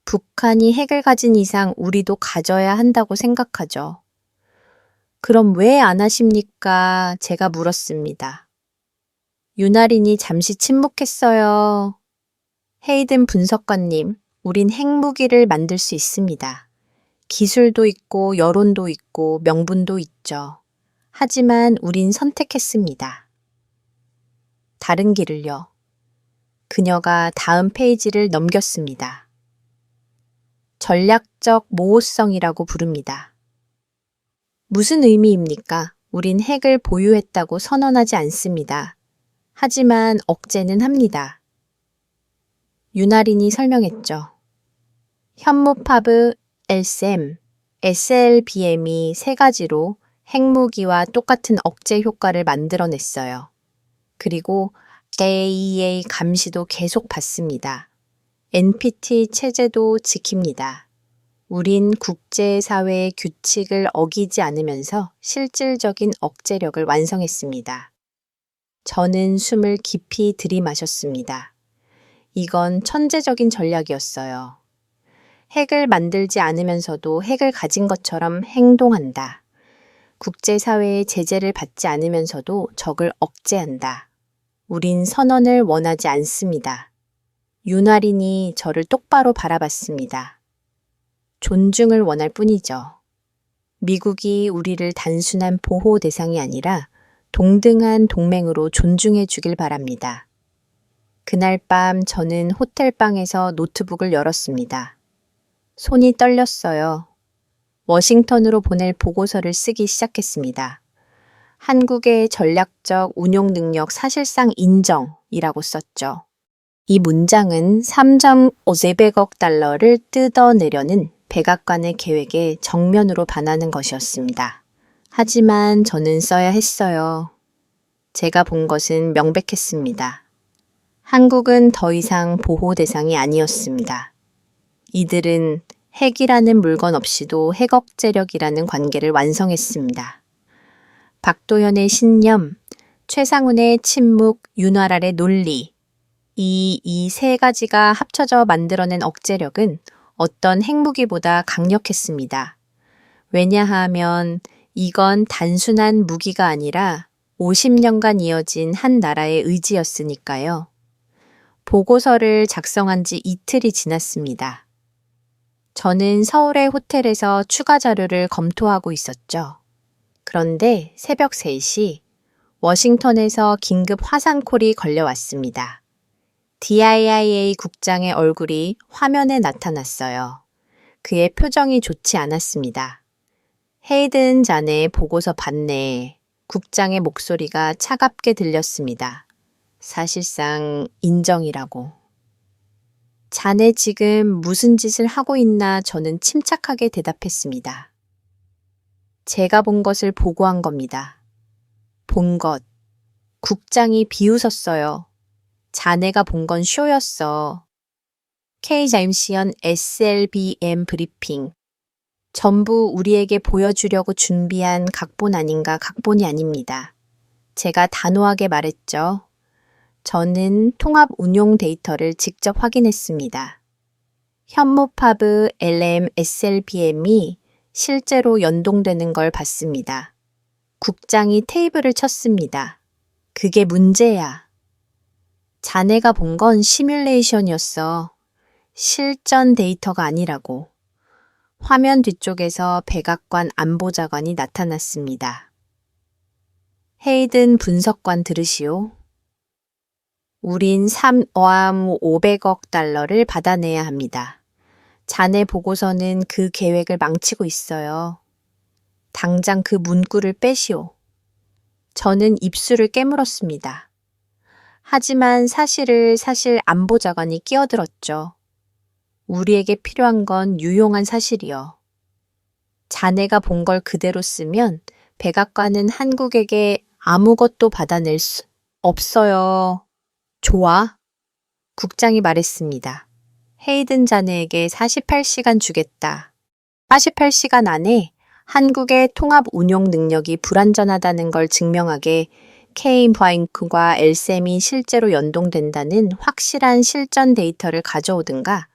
북한이 핵을 가진 이상 우리도 가져야 한다고 생각하죠. 그럼 왜 안 하십니까? 제가 물었습니다. 유나린이 잠시 침묵했어요. 헤이든 분석가님, 우린 핵무기를 만들 수 있습니다. 기술도 있고 여론도 있고 명분도 있죠. 하지만 우린 선택했습니다. 다른 길을요. 그녀가 다음 페이지를 넘겼습니다. 전략적 모호성이라고 부릅니다. 무슨 의미입니까? 우린 핵을 보유했다고 선언하지 않습니다. 하지만 억제는 합니다. 유나린이 설명했죠. 현무파브, LSM, SLBM이 세 가지로 핵무기와 똑같은 억제 효과를 만들어냈어요. 그리고 AEA 감시도 계속 받습니다. NPT 체제도 지킵니다. 우린 국제사회의 규칙을 어기지 않으면서 실질적인 억제력을 완성했습니다. 저는 숨을 깊이 들이마셨습니다. 이건 천재적인 전략이었어요. 핵을 만들지 않으면서도 핵을 가진 것처럼 행동한다. 국제사회의 제재를 받지 않으면서도 적을 억제한다. 우린 선언을 원하지 않습니다. 유나린이 저를 똑바로 바라봤습니다. 존중을 원할 뿐이죠. 미국이 우리를 단순한 보호 대상이 아니라 동등한 동맹으로 존중해 주길 바랍니다. 그날 밤 저는 호텔방에서 노트북을 열었습니다. 손이 떨렸어요. 워싱턴으로 보낼 보고서를 쓰기 시작했습니다. 한국의 전략적 운용 능력 사실상 인정이라고 썼죠. 이 문장은 3,500억 달러를 뜯어내려는 백악관의 계획에 정면으로 반하는 것이었습니다. 하지만 저는 써야 했어요. 제가 본 것은 명백했습니다. 한국은 더 이상 보호 대상이 아니었습니다. 이들은 핵이라는 물건 없이도 핵억제력이라는 관계를 완성했습니다. 박도현의 신념, 최상훈의 침묵, 윤활알의 논리, 이 세 가지가 합쳐져 만들어낸 억제력은 어떤 핵무기보다 강력했습니다. 왜냐하면 이건 단순한 무기가 아니라 50년간 이어진 한 나라의 의지였으니까요. 보고서를 작성한 지 이틀이 지났습니다. 저는 서울의 호텔에서 추가 자료를 검토하고 있었죠. 그런데 새벽 3시 워싱턴에서 긴급 화상콜이 걸려왔습니다. DIA 국장의 얼굴이 화면에 나타났어요. 그의 표정이 좋지 않았습니다. 헤이든 자네 보고서 봤네. 국장의 목소리가 차갑게 들렸습니다. 사실상 인정이라고. 자네 지금 무슨 짓을 하고 있나 저는 침착하게 대답했습니다. 제가 본 것을 보고한 겁니다. 본 것. 국장이 비웃었어요. 자네가 본 건 쇼였어. KJMC연 SLBM 브리핑. 전부 우리에게 보여주려고 준비한 각본 아닌가 각본이 아닙니다. 제가 단호하게 말했죠. 저는 통합 운용 데이터를 직접 확인했습니다. 현무파브 LM SLBM이 실제로 연동되는 걸 봤습니다. 국장이 테이블을 쳤습니다. 그게 문제야. 자네가 본 건 시뮬레이션이었어. 실전 데이터가 아니라고. 화면 뒤쪽에서 백악관 안보자관이 나타났습니다. 헤이든 분석관 들으시오. 우린 3억 500억 달러를 받아내야 합니다. 자네 보고서는 그 계획을 망치고 있어요. 당장 그 문구를 빼시오. 저는 입술을 깨물었습니다. 하지만 사실 안보자관이 끼어들었죠. 우리에게 필요한 건 유용한 사실이요. 자네가 본 걸 그대로 쓰면 백악관은 한국에게 아무것도 받아낼 수 없어요. 좋아. 국장이 말했습니다. 헤이든 자네에게 48시간 주겠다. 48시간 안에 한국의 통합 운용 능력이 불완전하다는 걸 증명하게 K바잉크와 엘셈이 실제로 연동된다는 확실한 실전 데이터를 가져오든가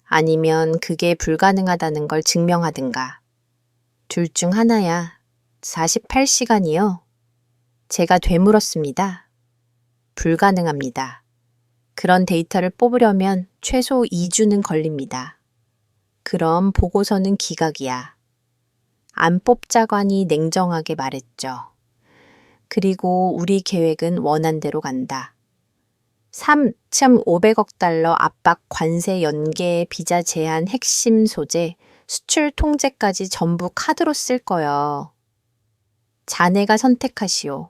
아니면 그게 불가능하다는 걸 증명하든가. 둘 중 하나야. 48시간이요. 제가 되물었습니다. 불가능합니다. 그런 데이터를 뽑으려면 최소 2주는 걸립니다. 그럼 보고서는 기각이야. 안법자관이 냉정하게 말했죠. 그리고 우리 계획은 원한대로 간다. 3,500억 달러 압박 관세 연계 비자 제한 핵심 소재, 수출 통제까지 전부 카드로 쓸 거요. 자네가 선택하시오.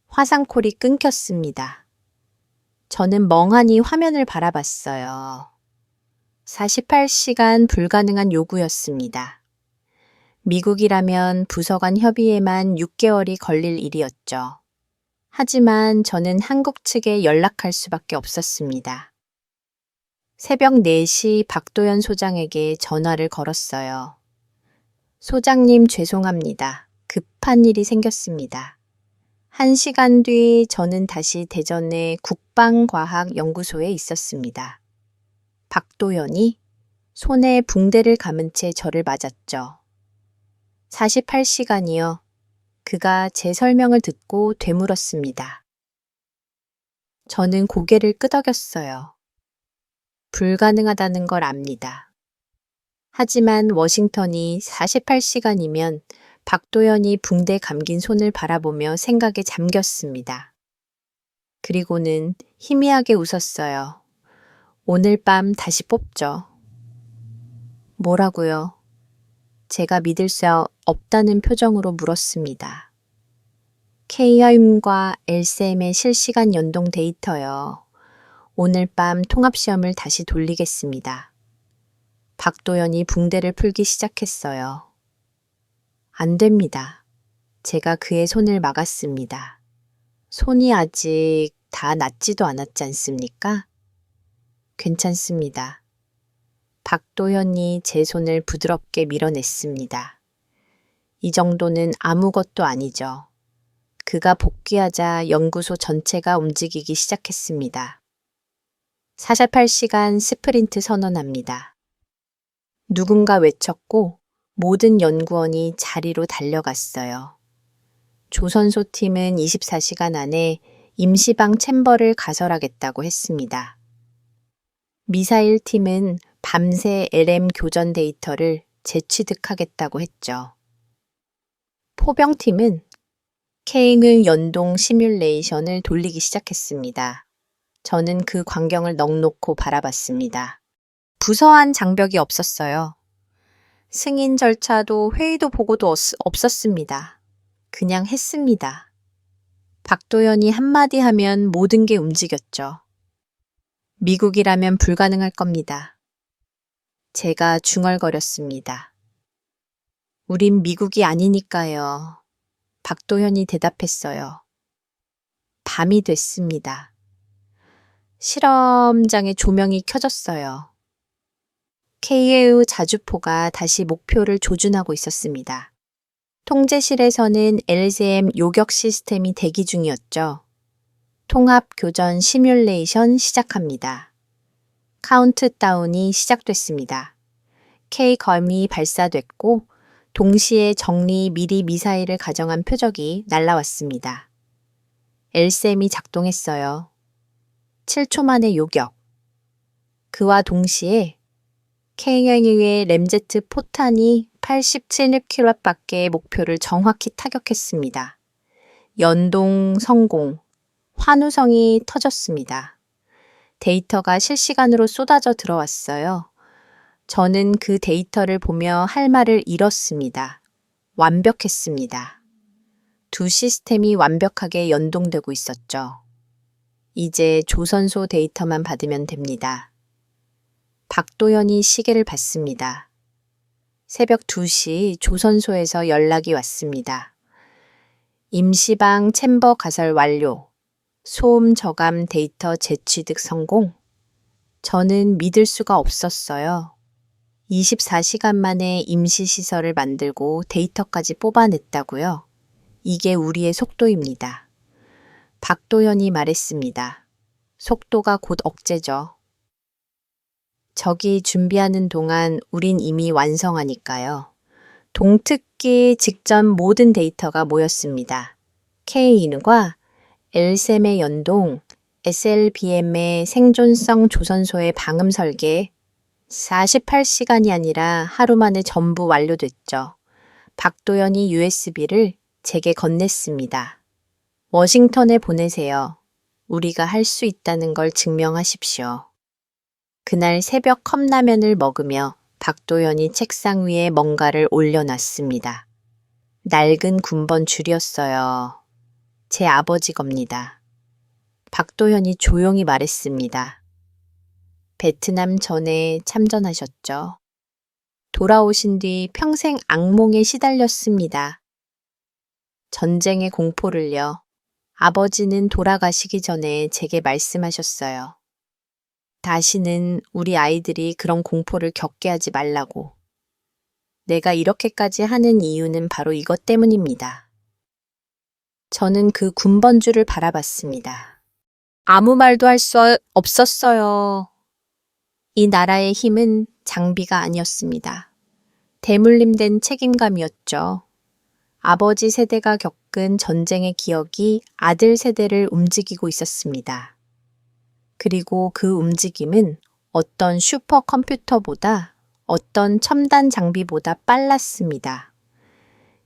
화상콜이 끊겼습니다. 저는 멍하니 화면을 바라봤어요. 48시간 불가능한 요구였습니다. 미국이라면 부서간 협의에만 6개월이 걸릴 일이었죠. 하지만 저는 한국 측에 연락할 수밖에 없었습니다. 새벽 4시 박도연 소장에게 전화를 걸었어요. 소장님 죄송합니다. 급한 일이 생겼습니다. 1시간 뒤 저는 다시 대전의 국방과학연구소에 있었습니다. 박도연이 손에 붕대를 감은 채 저를 맞았죠. 48시간이요. 그가 제 설명을 듣고 되물었습니다. 저는 고개를 끄덕였어요. 불가능하다는 걸 압니다. 하지만 워싱턴이 48시간이면 박도연이 붕대 감긴 손을 바라보며 생각에 잠겼습니다. 그리고는 희미하게 웃었어요. 오늘 밤 다시 뽑죠. 뭐라고요? 제가 믿을 수 없다는 표정으로 물었습니다. KIM과 LCM의 실시간 연동 데이터요. 오늘 밤 통합시험을 다시 돌리겠습니다. 박도연이 붕대를 풀기 시작했어요. 안 됩니다. 제가 그의 손을 막았습니다. 손이 아직 다 낫지도 않았지 않습니까? 괜찮습니다. 박도현이 제 손을 부드럽게 밀어냈습니다. 이 정도는 아무것도 아니죠. 그가 복귀하자 연구소 전체가 움직이기 시작했습니다. 48시간 스프린트 선언합니다. 누군가 외쳤고 모든 연구원이 자리로 달려갔어요. 조선소 팀은 24시간 안에 임시방 챔버를 가설하겠다고 했습니다. 미사일 팀은 밤새 LM 교전 데이터를 재취득하겠다고 했죠. 포병팀은 K의 연동 시뮬레이션을 돌리기 시작했습니다. 저는 그 광경을 넋놓고 바라봤습니다. 부서한 장벽이 없었어요. 승인 절차도 회의도 보고도 없었습니다. 그냥 했습니다. 박도연이 한마디 하면 모든 게 움직였죠. 미국이라면 불가능할 겁니다. 제가 중얼거렸습니다. 우린 미국이 아니니까요. 박도현이 대답했어요. 밤이 됐습니다. 실험장의 조명이 켜졌어요. K의 자주포가 다시 목표를 조준하고 있었습니다. 통제실에서는 LCM 요격 시스템이 대기 중이었죠. 통합 교전 시뮬레이션 시작합니다. 카운트다운이 시작됐습니다. K검이 발사됐고 동시에 정리 미리 미사일을 가정한 표적이 날라왔습니다. LCM이 작동했어요. 7초 만에 요격. 그와 동시에 K형의 램제트 포탄이 87km밖에 목표를 정확히 타격했습니다. 연동 성공, 환우성이 터졌습니다. 데이터가 실시간으로 쏟아져 들어왔어요. 저는 그 데이터를 보며 할 말을 잃었습니다. 완벽했습니다. 두 시스템이 완벽하게 연동되고 있었죠. 이제 조선소 데이터만 받으면 됩니다. 박도연이 시계를 봤습니다. 새벽 2시 조선소에서 연락이 왔습니다. 임시방 챔버 가설 완료. 소음 저감 데이터 재취득 성공. 저는 믿을 수가 없었어요. 24시간 만에 임시시설을 만들고 데이터까지 뽑아냈다고요? 이게 우리의 속도입니다. 박도연이 말했습니다. 속도가 곧 억제죠. 적이 준비하는 동안 우린 이미 완성하니까요. 동특기 직전 모든 데이터가 모였습니다. K인과 LSM의 연동, SLBM의 생존성 조선소의 방음 설계, 48시간이 아니라 하루 만에 전부 완료됐죠. 박도연이 USB를 제게 건넸습니다. 워싱턴에 보내세요. 우리가 할 수 있다는 걸 증명하십시오. 그날 새벽 컵라면을 먹으며 박도연이 책상 위에 뭔가를 올려놨습니다. 낡은 군번 줄이었어요. 제 아버지 겁니다. 박도연이 조용히 말했습니다. 베트남 전에 참전하셨죠. 돌아오신 뒤 평생 악몽에 시달렸습니다. 전쟁의 공포를요. 아버지는 돌아가시기 전에 제게 말씀하셨어요. 다시는 우리 아이들이 그런 공포를 겪게 하지 말라고. 내가 이렇게까지 하는 이유는 바로 이것 때문입니다. 저는 그 군번줄을 바라봤습니다. 아무 말도 할 수 없었어요. 이 나라의 힘은 장비가 아니었습니다. 대물림된 책임감이었죠. 아버지 세대가 겪은 전쟁의 기억이 아들 세대를 움직이고 있었습니다. 그리고 그 움직임은 어떤 슈퍼컴퓨터보다 어떤 첨단 장비보다 빨랐습니다.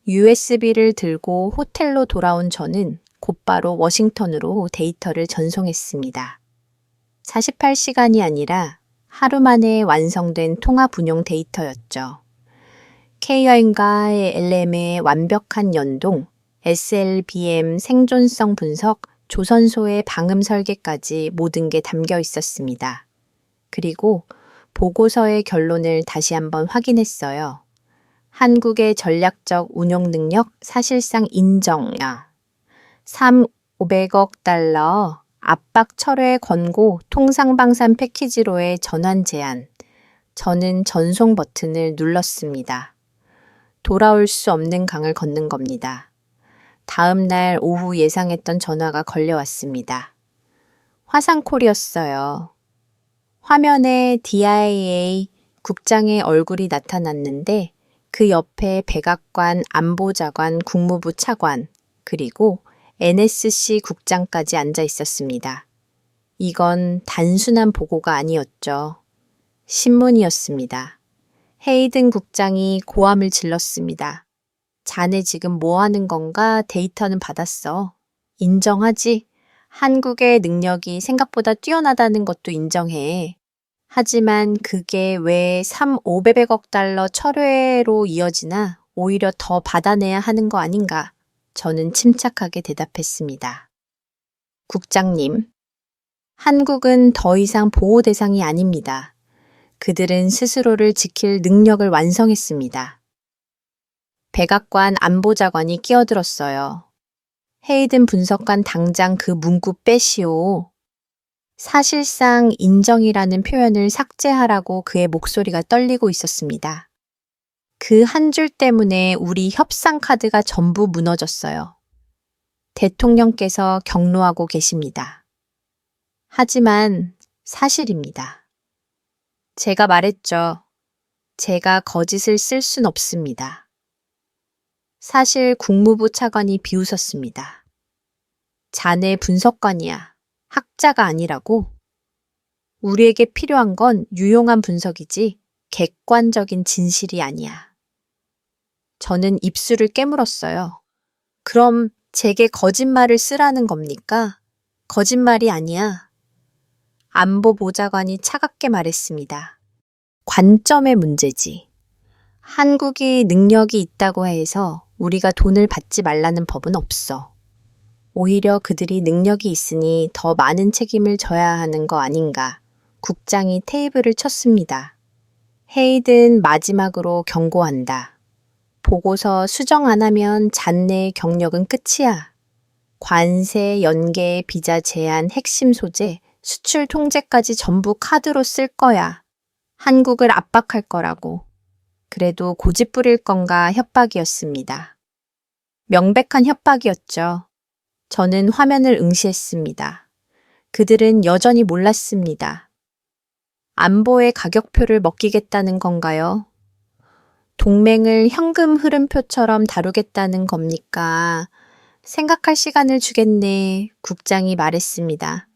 USB를 들고 호텔로 돌아온 저는 곧바로 워싱턴으로 데이터를 전송했습니다. 48시간이 아니라 하루 만에 완성된 통합 운용 데이터였죠. K여행과의 LM의 완벽한 연동, SLBM 생존성 분석, 조선소의 방음 설계까지 모든 게 담겨 있었습니다. 그리고 보고서의 결론을 다시 한번 확인했어요. 한국의 전략적 운용 능력 사실상 인정야. 500억 달러 압박 철회 권고 통상방산 패키지로의 전환 제안. 저는 전송 버튼을 눌렀습니다. 돌아올 수 없는 강을 걷는 겁니다. 다음 날 오후 예상했던 전화가 걸려왔습니다. 화상콜이었어요. 화면에 DIA 국장의 얼굴이 나타났는데 그 옆에 백악관 안보자관 국무부 차관 그리고 NSC 국장까지 앉아 있었습니다. 이건 단순한 보고가 아니었죠. 신문이었습니다. 헤이든 국장이 고함을 질렀습니다. 자네 지금 뭐 하는 건가? 데이터는 받았어. 인정하지? 한국의 능력이 생각보다 뛰어나다는 것도 인정해. 하지만 그게 왜 500억 달러 철회로 이어지나 오히려 더 받아내야 하는 거 아닌가? 저는 침착하게 대답했습니다. 국장님, 한국은 더 이상 보호 대상이 아닙니다. 그들은 스스로를 지킬 능력을 완성했습니다. 백악관 안보자관이 끼어들었어요. 헤이든 분석관 당장 그 문구 빼시오. 사실상 인정이라는 표현을 삭제하라고 그의 목소리가 떨리고 있었습니다. 그 한 줄 때문에 우리 협상 카드가 전부 무너졌어요. 대통령께서 경로하고 계십니다. 하지만 사실입니다. 제가 말했죠. 제가 거짓을 쓸 순 없습니다. 사실 국무부 차관이 비웃었습니다. 자네 분석관이야. 학자가 아니라고? 우리에게 필요한 건 유용한 분석이지 객관적인 진실이 아니야. 저는 입술을 깨물었어요. 그럼 제게 거짓말을 쓰라는 겁니까? 거짓말이 아니야. 안보보좌관이 차갑게 말했습니다. 관점의 문제지. 한국이 능력이 있다고 해서 우리가 돈을 받지 말라는 법은 없어. 오히려 그들이 능력이 있으니 더 많은 책임을 져야 하는 거 아닌가. 국장이 테이블을 쳤습니다. 헤이든 마지막으로 경고한다. 보고서 수정 안 하면 잔내의 경력은 끝이야. 관세, 연계, 비자 제한, 핵심 소재, 수출 통제까지 전부 카드로 쓸 거야. 한국을 압박할 거라고. 그래도 고집 부릴 건가 협박이었습니다. 명백한 협박이었죠. 저는 화면을 응시했습니다. 그들은 여전히 몰랐습니다. 안보의 가격표를 먹이겠다는 건가요? 동맹을 현금 흐름표처럼 다루겠다는 겁니까? 생각할 시간을 주겠네, 국장이 말했습니다.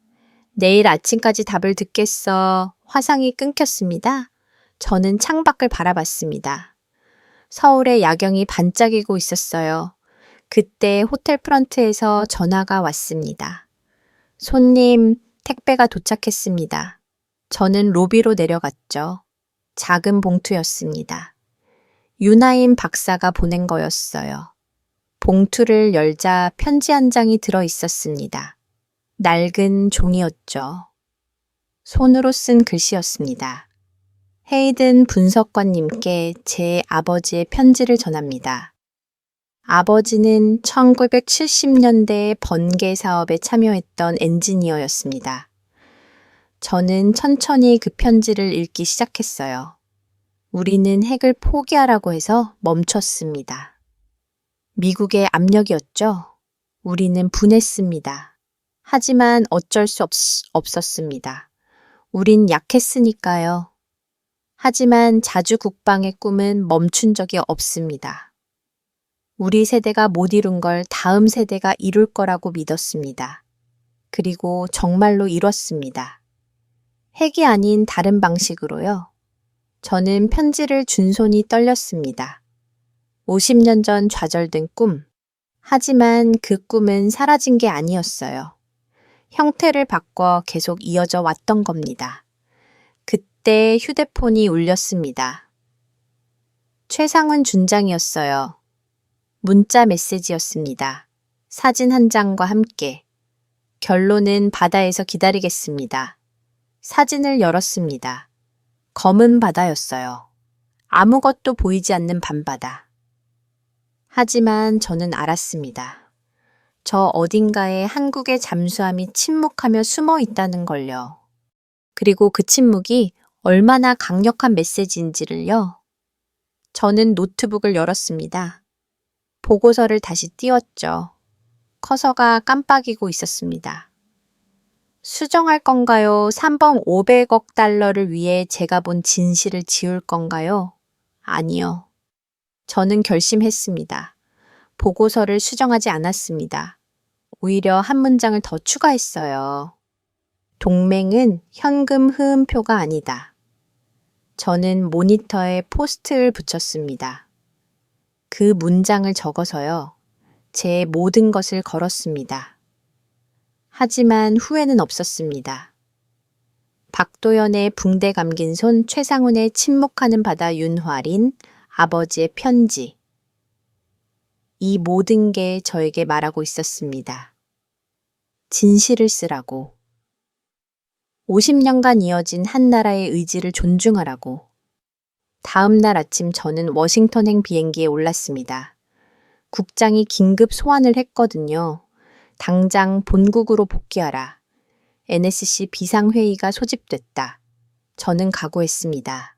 내일 아침까지 답을 듣겠어. 화상이 끊겼습니다. 저는 창밖을 바라봤습니다. 서울의 야경이 반짝이고 있었어요. 그때 호텔 프런트에서 전화가 왔습니다. 손님, 택배가 도착했습니다. 저는 로비로 내려갔죠. 작은 봉투였습니다. 유나임 박사가 보낸 거였어요. 봉투를 열자 편지 한 장이 들어 있었습니다. 낡은 종이였죠. 손으로 쓴 글씨였습니다. 헤이든 분석관님께 제 아버지의 편지를 전합니다. 아버지는 1970년대 번개 사업에 참여했던 엔지니어였습니다. 저는 천천히 그 편지를 읽기 시작했어요. 우리는 핵을 포기하라고 해서 멈췄습니다. 미국의 압력이었죠. 우리는 분했습니다. 하지만 어쩔 수 없었습니다. 우린 약했으니까요. 하지만 자주 국방의 꿈은 멈춘 적이 없습니다. 우리 세대가 못 이룬 걸 다음 세대가 이룰 거라고 믿었습니다. 그리고 정말로 이뤘습니다. 핵이 아닌 다른 방식으로요. 저는 편지를 준 손이 떨렸습니다. 50년 전 좌절된 꿈. 하지만 그 꿈은 사라진 게 아니었어요. 형태를 바꿔 계속 이어져 왔던 겁니다. 그때 휴대폰이 울렸습니다. 최상훈 준장이었어요. 문자 메시지였습니다. 사진 한 장과 함께. 결론은 바다에서 기다리겠습니다. 사진을 열었습니다. 검은 바다였어요. 아무것도 보이지 않는 밤바다. 하지만 저는 알았습니다. 저 어딘가에 한국의 잠수함이 침묵하며 숨어 있다는 걸요. 그리고 그 침묵이 얼마나 강력한 메시지인지를요. 저는 노트북을 열었습니다. 보고서를 다시 띄웠죠. 커서가 깜빡이고 있었습니다. 수정할 건가요? 3번 500억 달러를 위해 제가 본 진실을 지울 건가요? 아니요. 저는 결심했습니다. 보고서를 수정하지 않았습니다. 오히려 한 문장을 더 추가했어요. 동맹은 현금 흐음표가 아니다. 저는 모니터에 포스트를 붙였습니다. 그 문장을 적어서요. 제 모든 것을 걸었습니다. 하지만 후회는 없었습니다. 박도연의 붕대 감긴 손, 최상훈의 침묵하는 바다, 윤화린, 아버지의 편지. 이 모든 게 저에게 말하고 있었습니다. 진실을 쓰라고. 50년간 이어진 한 나라의 의지를 존중하라고. 다음 날 아침 저는 워싱턴행 비행기에 올랐습니다. 국장이 긴급 소환을 했거든요. 당장 본국으로 복귀하라. NSC 비상회의가 소집됐다. 저는 각오했습니다.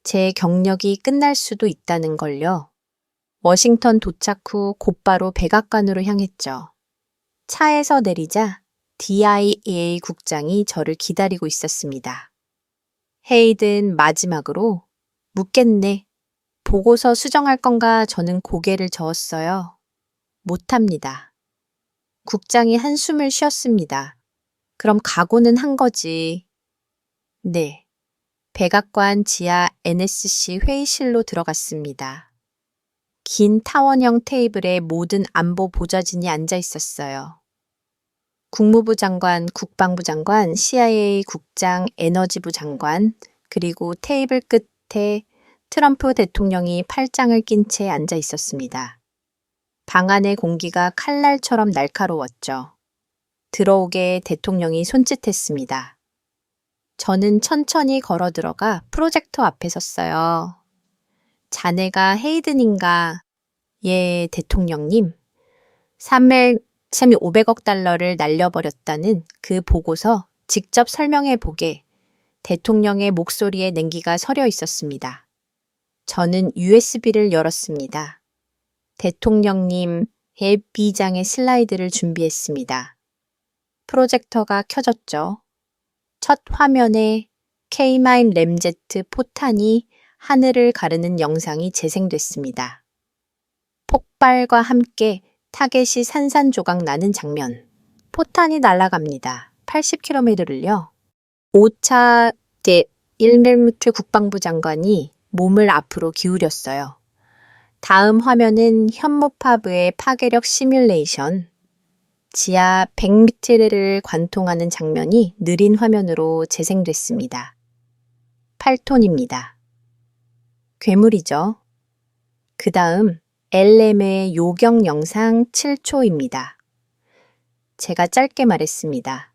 제 경력이 끝날 수도 있다는 걸요. 워싱턴 도착 후 곧바로 백악관으로 향했죠. 차에서 내리자 DIA 국장이 저를 기다리고 있었습니다. 헤이든, 마지막으로 묻겠네. 보고서 수정할 건가? 저는 고개를 저었어요. 못합니다. 국장이 한숨을 쉬었습니다. 그럼 각오는 한 거지. 네. 백악관 지하 NSC 회의실로 들어갔습니다. 긴 타원형 테이블에 모든 안보 보좌진이 앉아 있었어요. 국무부 장관, 국방부 장관, CIA 국장, 에너지부 장관, 그리고 테이블 끝에 트럼프 대통령이 팔짱을 낀 채 앉아 있었습니다. 방 안의 공기가 칼날처럼 날카로웠죠. 들어오게 대통령이 손짓했습니다. 저는 천천히 걸어 들어가 프로젝터 앞에 섰어요. 자네가 헤이든인가? 예, 대통령님. 3,500억 달러를 날려버렸다는 그 보고서 직접 설명해 보게 대통령의 목소리에 냉기가 서려 있었습니다. 저는 USB를 열었습니다. 대통령님, Bi장의 슬라이드를 준비했습니다. 프로젝터가 켜졌죠. 첫 화면에 K9 램제트 포탄이 하늘을 가르는 영상이 재생됐습니다. 폭발과 함께 타겟이 산산조각 나는 장면. 포탄이 날아갑니다. 80km를요. 5차 제1멜무트 국방부 장관이 몸을 앞으로 기울였어요. 다음 화면은 현무파브의 파괴력 시뮬레이션. 지하 100m를 관통하는 장면이 느린 화면으로 재생됐습니다. 8톤입니다. 괴물이죠. 그 다음 LM의 요격 영상 7초입니다. 제가 짧게 말했습니다.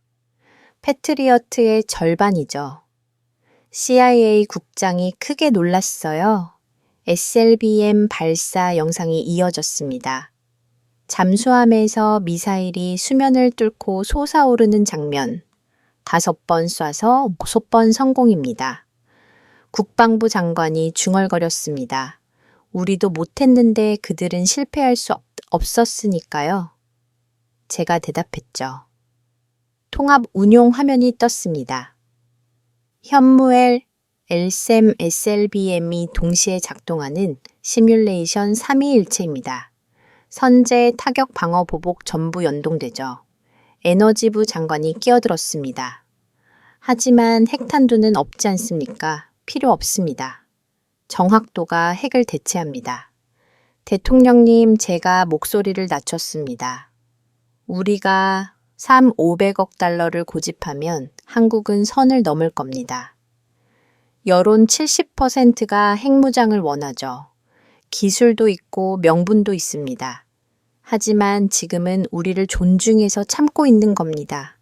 패트리어트의 절반이죠. CIA 국장이 크게 놀랐어요. SLBM 발사 영상이 이어졌습니다. 잠수함에서 미사일이 수면을 뚫고 솟아오르는 장면. 5번 쏴서 6번 성공입니다. 국방부 장관이 중얼거렸습니다. 우리도 못했는데 그들은 실패할 수 없었으니까요. 제가 대답했죠. 통합 운용 화면이 떴습니다. 현무엘, LSAM, SLBM이 동시에 작동하는 시뮬레이션 3위일체입니다. 선제, 타격, 방어, 보복 전부 연동되죠. 에너지부 장관이 끼어들었습니다. 하지만 핵탄두는 없지 않습니까? 필요 없습니다. 정확도가 핵을 대체합니다. 대통령님, 제가 목소리를 낮췄습니다. 우리가 3,500억 달러를 고집하면 한국은 선을 넘을 겁니다. 여론 70%가 핵무장을 원하죠. 기술도 있고 명분도 있습니다. 하지만 지금은 우리를 존중해서 참고 있는 겁니다.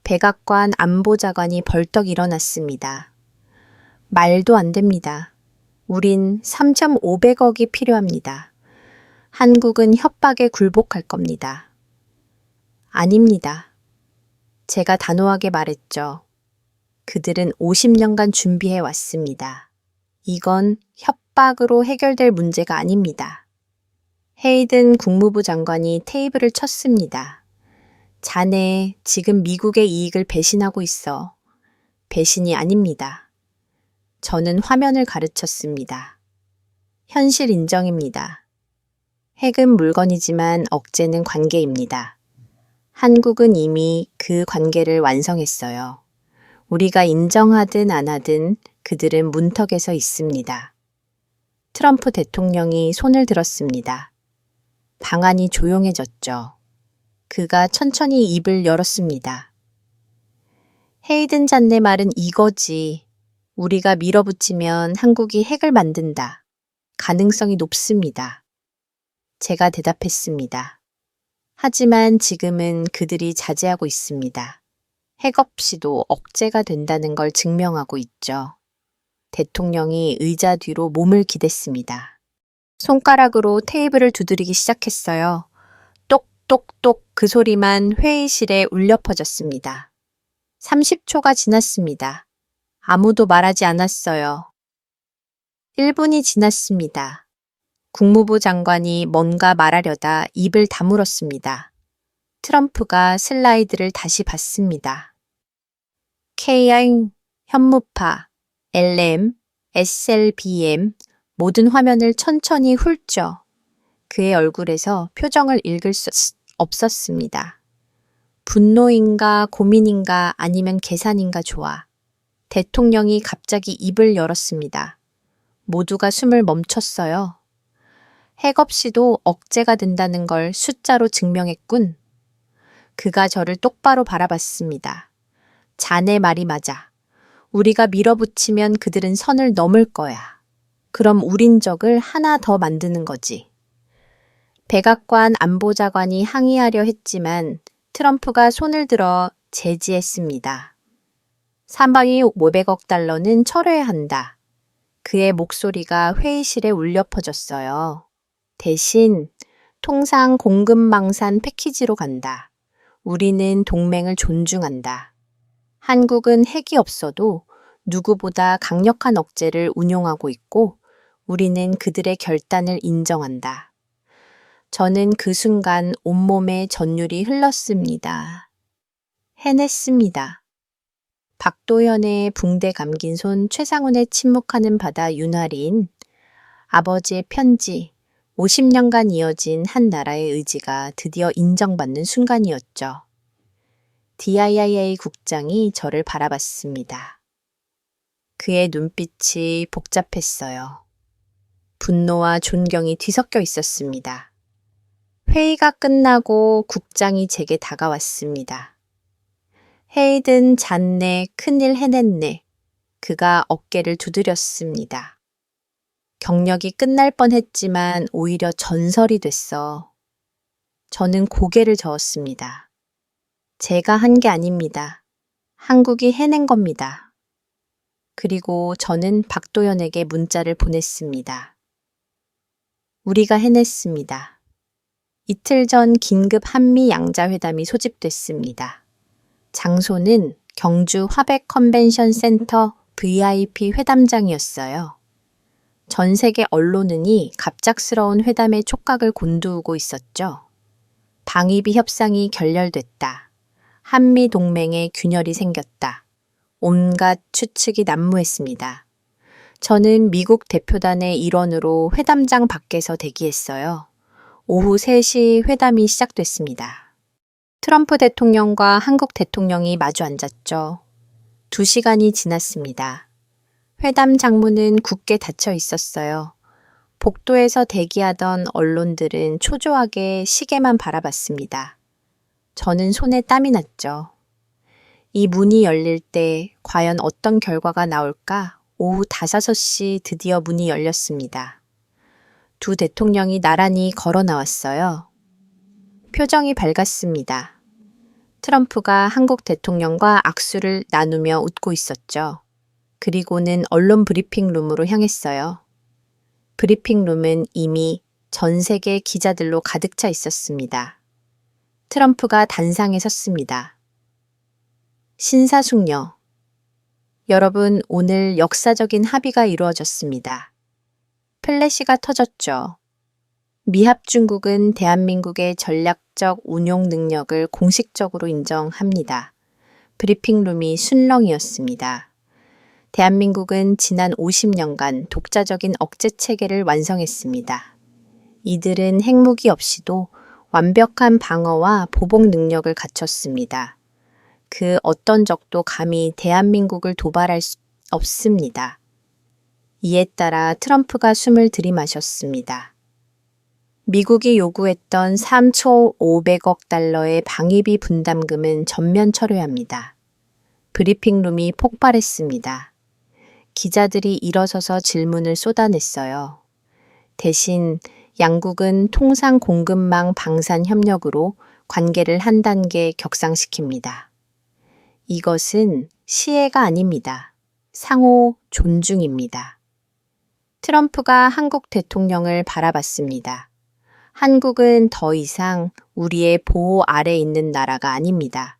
백악관 안보자관이 벌떡 일어났습니다. 말도 안 됩니다. 우린 3,500억이 필요합니다. 한국은 협박에 굴복할 겁니다. 아닙니다. 제가 단호하게 말했죠. 그들은 50년간 준비해 왔습니다. 이건 협박으로 해결될 문제가 아닙니다. 헤이든 국무부 장관이 테이블을 쳤습니다. 자네, 지금 미국의 이익을 배신하고 있어. 배신이 아닙니다. 저는 화면을 가르쳤습니다. 현실 인정입니다. 핵은 물건이지만 억제는 관계입니다. 한국은 이미 그 관계를 완성했어요. 우리가 인정하든 안 하든 그들은 문턱에 서 있습니다. 트럼프 대통령이 손을 들었습니다. 방안이 조용해졌죠. 그가 천천히 입을 열었습니다. 헤이든 잔네 말은 이거지. 우리가 밀어붙이면 한국이 핵을 만든다. 가능성이 높습니다. 제가 대답했습니다. 하지만 지금은 그들이 자제하고 있습니다. 핵없이도 억제가 된다는 걸 증명하고 있죠. 대통령이 의자 뒤로 몸을 기댔습니다. 손가락으로 테이블을 두드리기 시작했어요. 똑똑똑 그 소리만 회의실에 울려 퍼졌습니다. 30초가 지났습니다. 아무도 말하지 않았어요. 1분이 지났습니다. 국무부 장관이 뭔가 말하려다 입을 다물었습니다. 트럼프가 슬라이드를 다시 봤습니다. KR, 현무파, LM, SLBM 모든 화면을 천천히 훑죠. 그의 얼굴에서 표정을 읽을 수 없었습니다. 분노인가 고민인가 아니면 계산인가 좋아. 대통령이 갑자기 입을 열었습니다. 모두가 숨을 멈췄어요. 핵 없이도 억제가 된다는 걸 숫자로 증명했군. 그가 저를 똑바로 바라봤습니다. 자네 말이 맞아. 우리가 밀어붙이면 그들은 선을 넘을 거야. 그럼 우린 적을 하나 더 만드는 거지. 백악관 안보자관이 항의하려 했지만 트럼프가 손을 들어 제지했습니다. 300억 달러는 철회해야 한다. 그의 목소리가 회의실에 울려 퍼졌어요. 대신 통상 공급망산 패키지로 간다. 우리는 동맹을 존중한다. 한국은 핵이 없어도 누구보다 강력한 억제를 운용하고 있고 우리는 그들의 결단을 인정한다. 저는 그 순간 온몸에 전율이 흘렀습니다. 해냈습니다. 박도현의 붕대 감긴 손 최상훈의 침묵하는 바다 윤활인 아버지의 편지 50년간 이어진 한 나라의 의지가 드디어 인정받는 순간이었죠. DIIA 국장이 저를 바라봤습니다. 그의 눈빛이 복잡했어요. 분노와 존경이 뒤섞여 있었습니다. 회의가 끝나고 국장이 제게 다가왔습니다. 헤이든 잤네, 큰일 해냈네. 그가 어깨를 두드렸습니다. 경력이 끝날 뻔했지만 오히려 전설이 됐어. 저는 고개를 저었습니다. 제가 한 게 아닙니다. 한국이 해낸 겁니다. 그리고 저는 박도연에게 문자를 보냈습니다. 우리가 해냈습니다. 이틀 전 긴급 한미 양자회담이 소집됐습니다. 장소는 경주 화백 컨벤션 센터 VIP 회담장이었어요. 전 세계 언론은이 갑작스러운 회담의 촉각을 곤두고 있었죠. 방위비 협상이 결렬됐다. 한미 동맹에 균열이 생겼다. 온갖 추측이 난무했습니다. 저는 미국 대표단의 일원으로 회담장 밖에서 대기했어요. 오후 3시 회담이 시작됐습니다. 트럼프 대통령과 한국 대통령이 마주 앉았죠. 2시간이 지났습니다. 회담 장문은 굳게 닫혀 있었어요. 복도에서 대기하던 언론들은 초조하게 시계만 바라봤습니다. 저는 손에 땀이 났죠. 이 문이 열릴 때 과연 어떤 결과가 나올까? 오후 5시 드디어 문이 열렸습니다. 두 대통령이 나란히 걸어 나왔어요. 표정이 밝았습니다. 트럼프가 한국 대통령과 악수를 나누며 웃고 있었죠. 그리고는 언론 브리핑룸으로 향했어요. 브리핑룸은 이미 전 세계 기자들로 가득 차 있었습니다. 트럼프가 단상에 섰습니다. 신사숙녀. 여러분, 오늘 역사적인 합의가 이루어졌습니다. 플래시가 터졌죠. 미합중국은 대한민국의 전략적 운용 능력을 공식적으로 인정합니다. 브리핑룸이 순렁이었습니다. 대한민국은 지난 50년간 독자적인 억제 체계를 완성했습니다. 이들은 핵무기 없이도 완벽한 방어와 보복 능력을 갖췄습니다. 그 어떤 적도 감히 대한민국을 도발할 수 없습니다. 이에 따라 트럼프가 숨을 들이마셨습니다. 미국이 요구했던 3조 500억 달러의 방위비 분담금은 전면 철회합니다. 브리핑룸이 폭발했습니다. 기자들이 일어서서 질문을 쏟아냈어요. 대신 양국은 통상 공급망 방산 협력으로 관계를 한 단계 격상시킵니다. 이것은 시해가 아닙니다. 상호 존중입니다. 트럼프가 한국 대통령을 바라봤습니다. 한국은 더 이상 우리의 보호 아래 있는 나라가 아닙니다.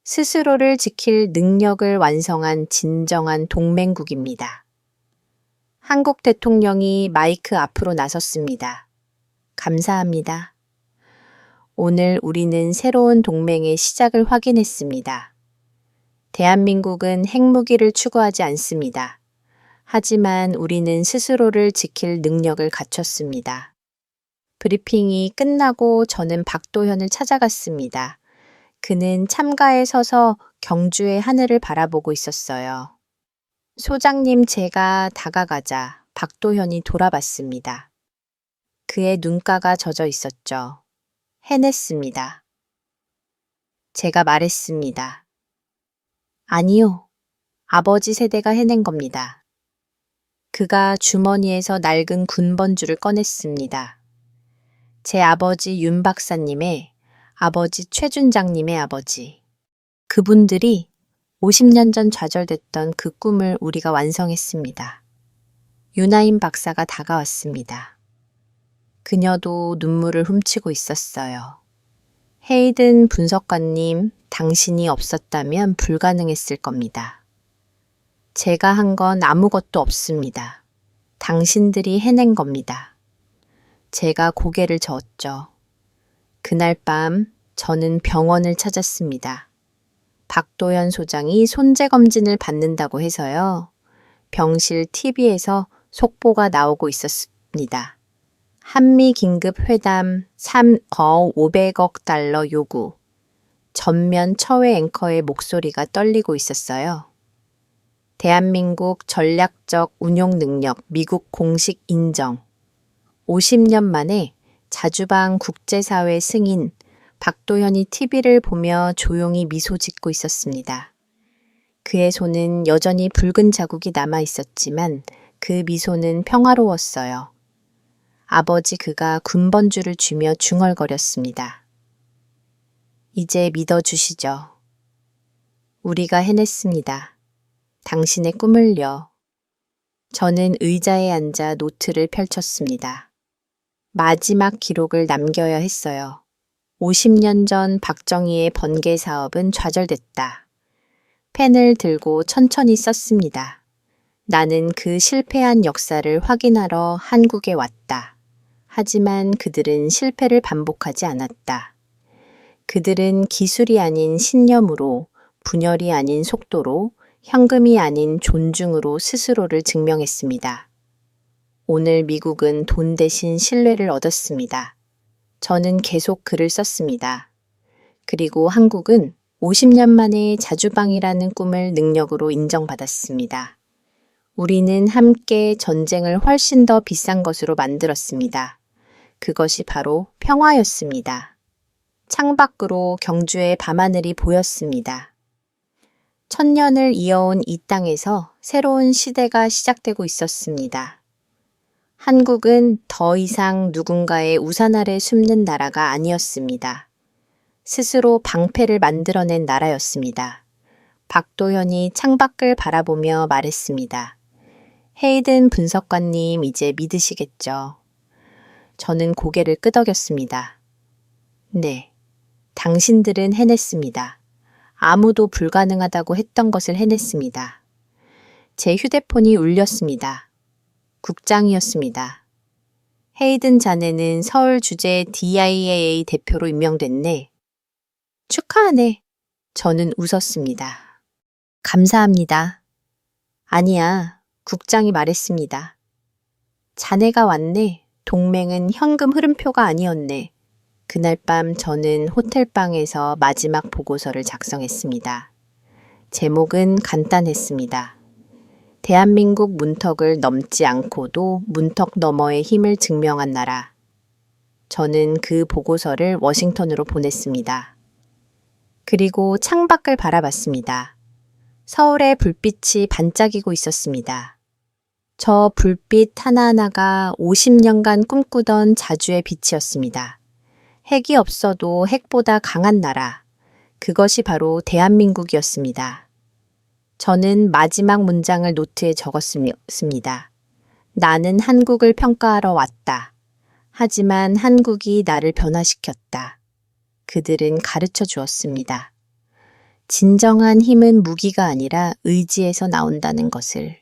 스스로를 지킬 능력을 완성한 진정한 동맹국입니다. 한국 대통령이 마이크 앞으로 나섰습니다. 감사합니다. 오늘 우리는 새로운 동맹의 시작을 확인했습니다. 대한민국은 핵무기를 추구하지 않습니다. 하지만 우리는 스스로를 지킬 능력을 갖췄습니다. 브리핑이 끝나고 저는 박도현을 찾아갔습니다. 그는 참가에 서서 경주의 하늘을 바라보고 있었어요. 소장님, 제가 다가가자 박도현이 돌아봤습니다. 그의 눈가가 젖어 있었죠. 해냈습니다. 제가 말했습니다. 아니요. 아버지 세대가 해낸 겁니다. 그가 주머니에서 낡은 군번줄을 꺼냈습니다. 제 아버지 윤 박사님의 아버지 최준장님의 아버지. 그분들이 50년 전 좌절됐던 그 꿈을 우리가 완성했습니다. 유나인 박사가 다가왔습니다. 그녀도 눈물을 훔치고 있었어요. 헤이든 분석관님, 당신이 없었다면 불가능했을 겁니다. 제가 한 건 아무것도 없습니다. 당신들이 해낸 겁니다. 제가 고개를 저었죠. 그날 밤 저는 병원을 찾았습니다. 박도현 소장이 손재검진을 받는다고 해서요. 병실 TV에서 속보가 나오고 있었습니다. 한미 긴급 회담 500억 달러 요구. 전면 처회 앵커의 목소리가 떨리고 있었어요. 대한민국 전략적 운용 능력 미국 공식 인정. 50년 만에 자주방 국제사회 승인 박도현이 TV를 보며 조용히 미소 짓고 있었습니다. 그의 손은 여전히 붉은 자국이 남아 있었지만 그 미소는 평화로웠어요. 아버지 그가 군번줄을 쥐며 중얼거렸습니다. 이제 믿어주시죠. 우리가 해냈습니다. 당신의 꿈을요. 저는 의자에 앉아 노트를 펼쳤습니다. 마지막 기록을 남겨야 했어요. 50년 전 박정희의 번개 사업은 좌절됐다. 펜을 들고 천천히 썼습니다. 나는 그 실패한 역사를 확인하러 한국에 왔다. 하지만 그들은 실패를 반복하지 않았다. 그들은 기술이 아닌 신념으로, 분열이 아닌 속도로, 현금이 아닌 존중으로 스스로를 증명했습니다. 오늘 미국은 돈 대신 신뢰를 얻었습니다. 저는 계속 글을 썼습니다. 그리고 한국은 50년 만에 자주방이라는 꿈을 능력으로 인정받았습니다. 우리는 함께 전쟁을 훨씬 더 비싼 것으로 만들었습니다. 그것이 바로 평화였습니다. 창밖으로 경주의 밤하늘이 보였습니다. 천년을 이어온 이 땅에서 새로운 시대가 시작되고 있었습니다. 한국은 더 이상 누군가의 우산 아래 숨는 나라가 아니었습니다. 스스로 방패를 만들어낸 나라였습니다. 박도현이 창밖을 바라보며 말했습니다. 헤이든 분석관님, 이제 믿으시겠죠? 저는 고개를 끄덕였습니다. 네, 당신들은 해냈습니다. 아무도 불가능하다고 했던 것을 해냈습니다. 제 휴대폰이 울렸습니다. 국장이었습니다. 헤이든 자네는 서울주재 DIAA 대표로 임명됐네. 축하하네. 저는 웃었습니다. 감사합니다. 아니야, 국장이 말했습니다. 자네가 왔네. 동맹은 현금 흐름표가 아니었네. 그날 밤 저는 호텔방에서 마지막 보고서를 작성했습니다. 제목은 간단했습니다. 대한민국 문턱을 넘지 않고도 문턱 너머의 힘을 증명한 나라. 저는 그 보고서를 워싱턴으로 보냈습니다. 그리고 창밖을 바라봤습니다. 서울의 불빛이 반짝이고 있었습니다. 저 불빛 하나하나가 50년간 꿈꾸던 자주의 빛이었습니다. 핵이 없어도 핵보다 강한 나라. 그것이 바로 대한민국이었습니다. 저는 마지막 문장을 노트에 적었습니다. 나는 한국을 평가하러 왔다. 하지만 한국이 나를 변화시켰다. 그들은 가르쳐 주었습니다. 진정한 힘은 무기가 아니라 의지에서 나온다는 것을.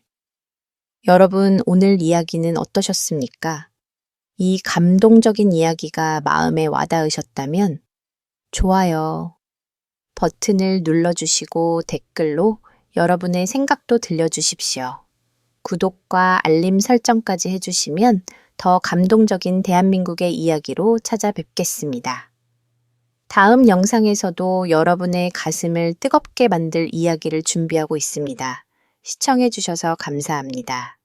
여러분, 오늘 이야기는 어떠셨습니까? 이 감동적인 이야기가 마음에 와닿으셨다면 좋아요 버튼을 눌러주시고 댓글로 여러분의 생각도 들려주십시오. 구독과 알림 설정까지 해주시면 더 감동적인 대한민국의 이야기로 찾아뵙겠습니다. 다음 영상에서도 여러분의 가슴을 뜨겁게 만들 이야기를 준비하고 있습니다. 시청해주셔서 감사합니다.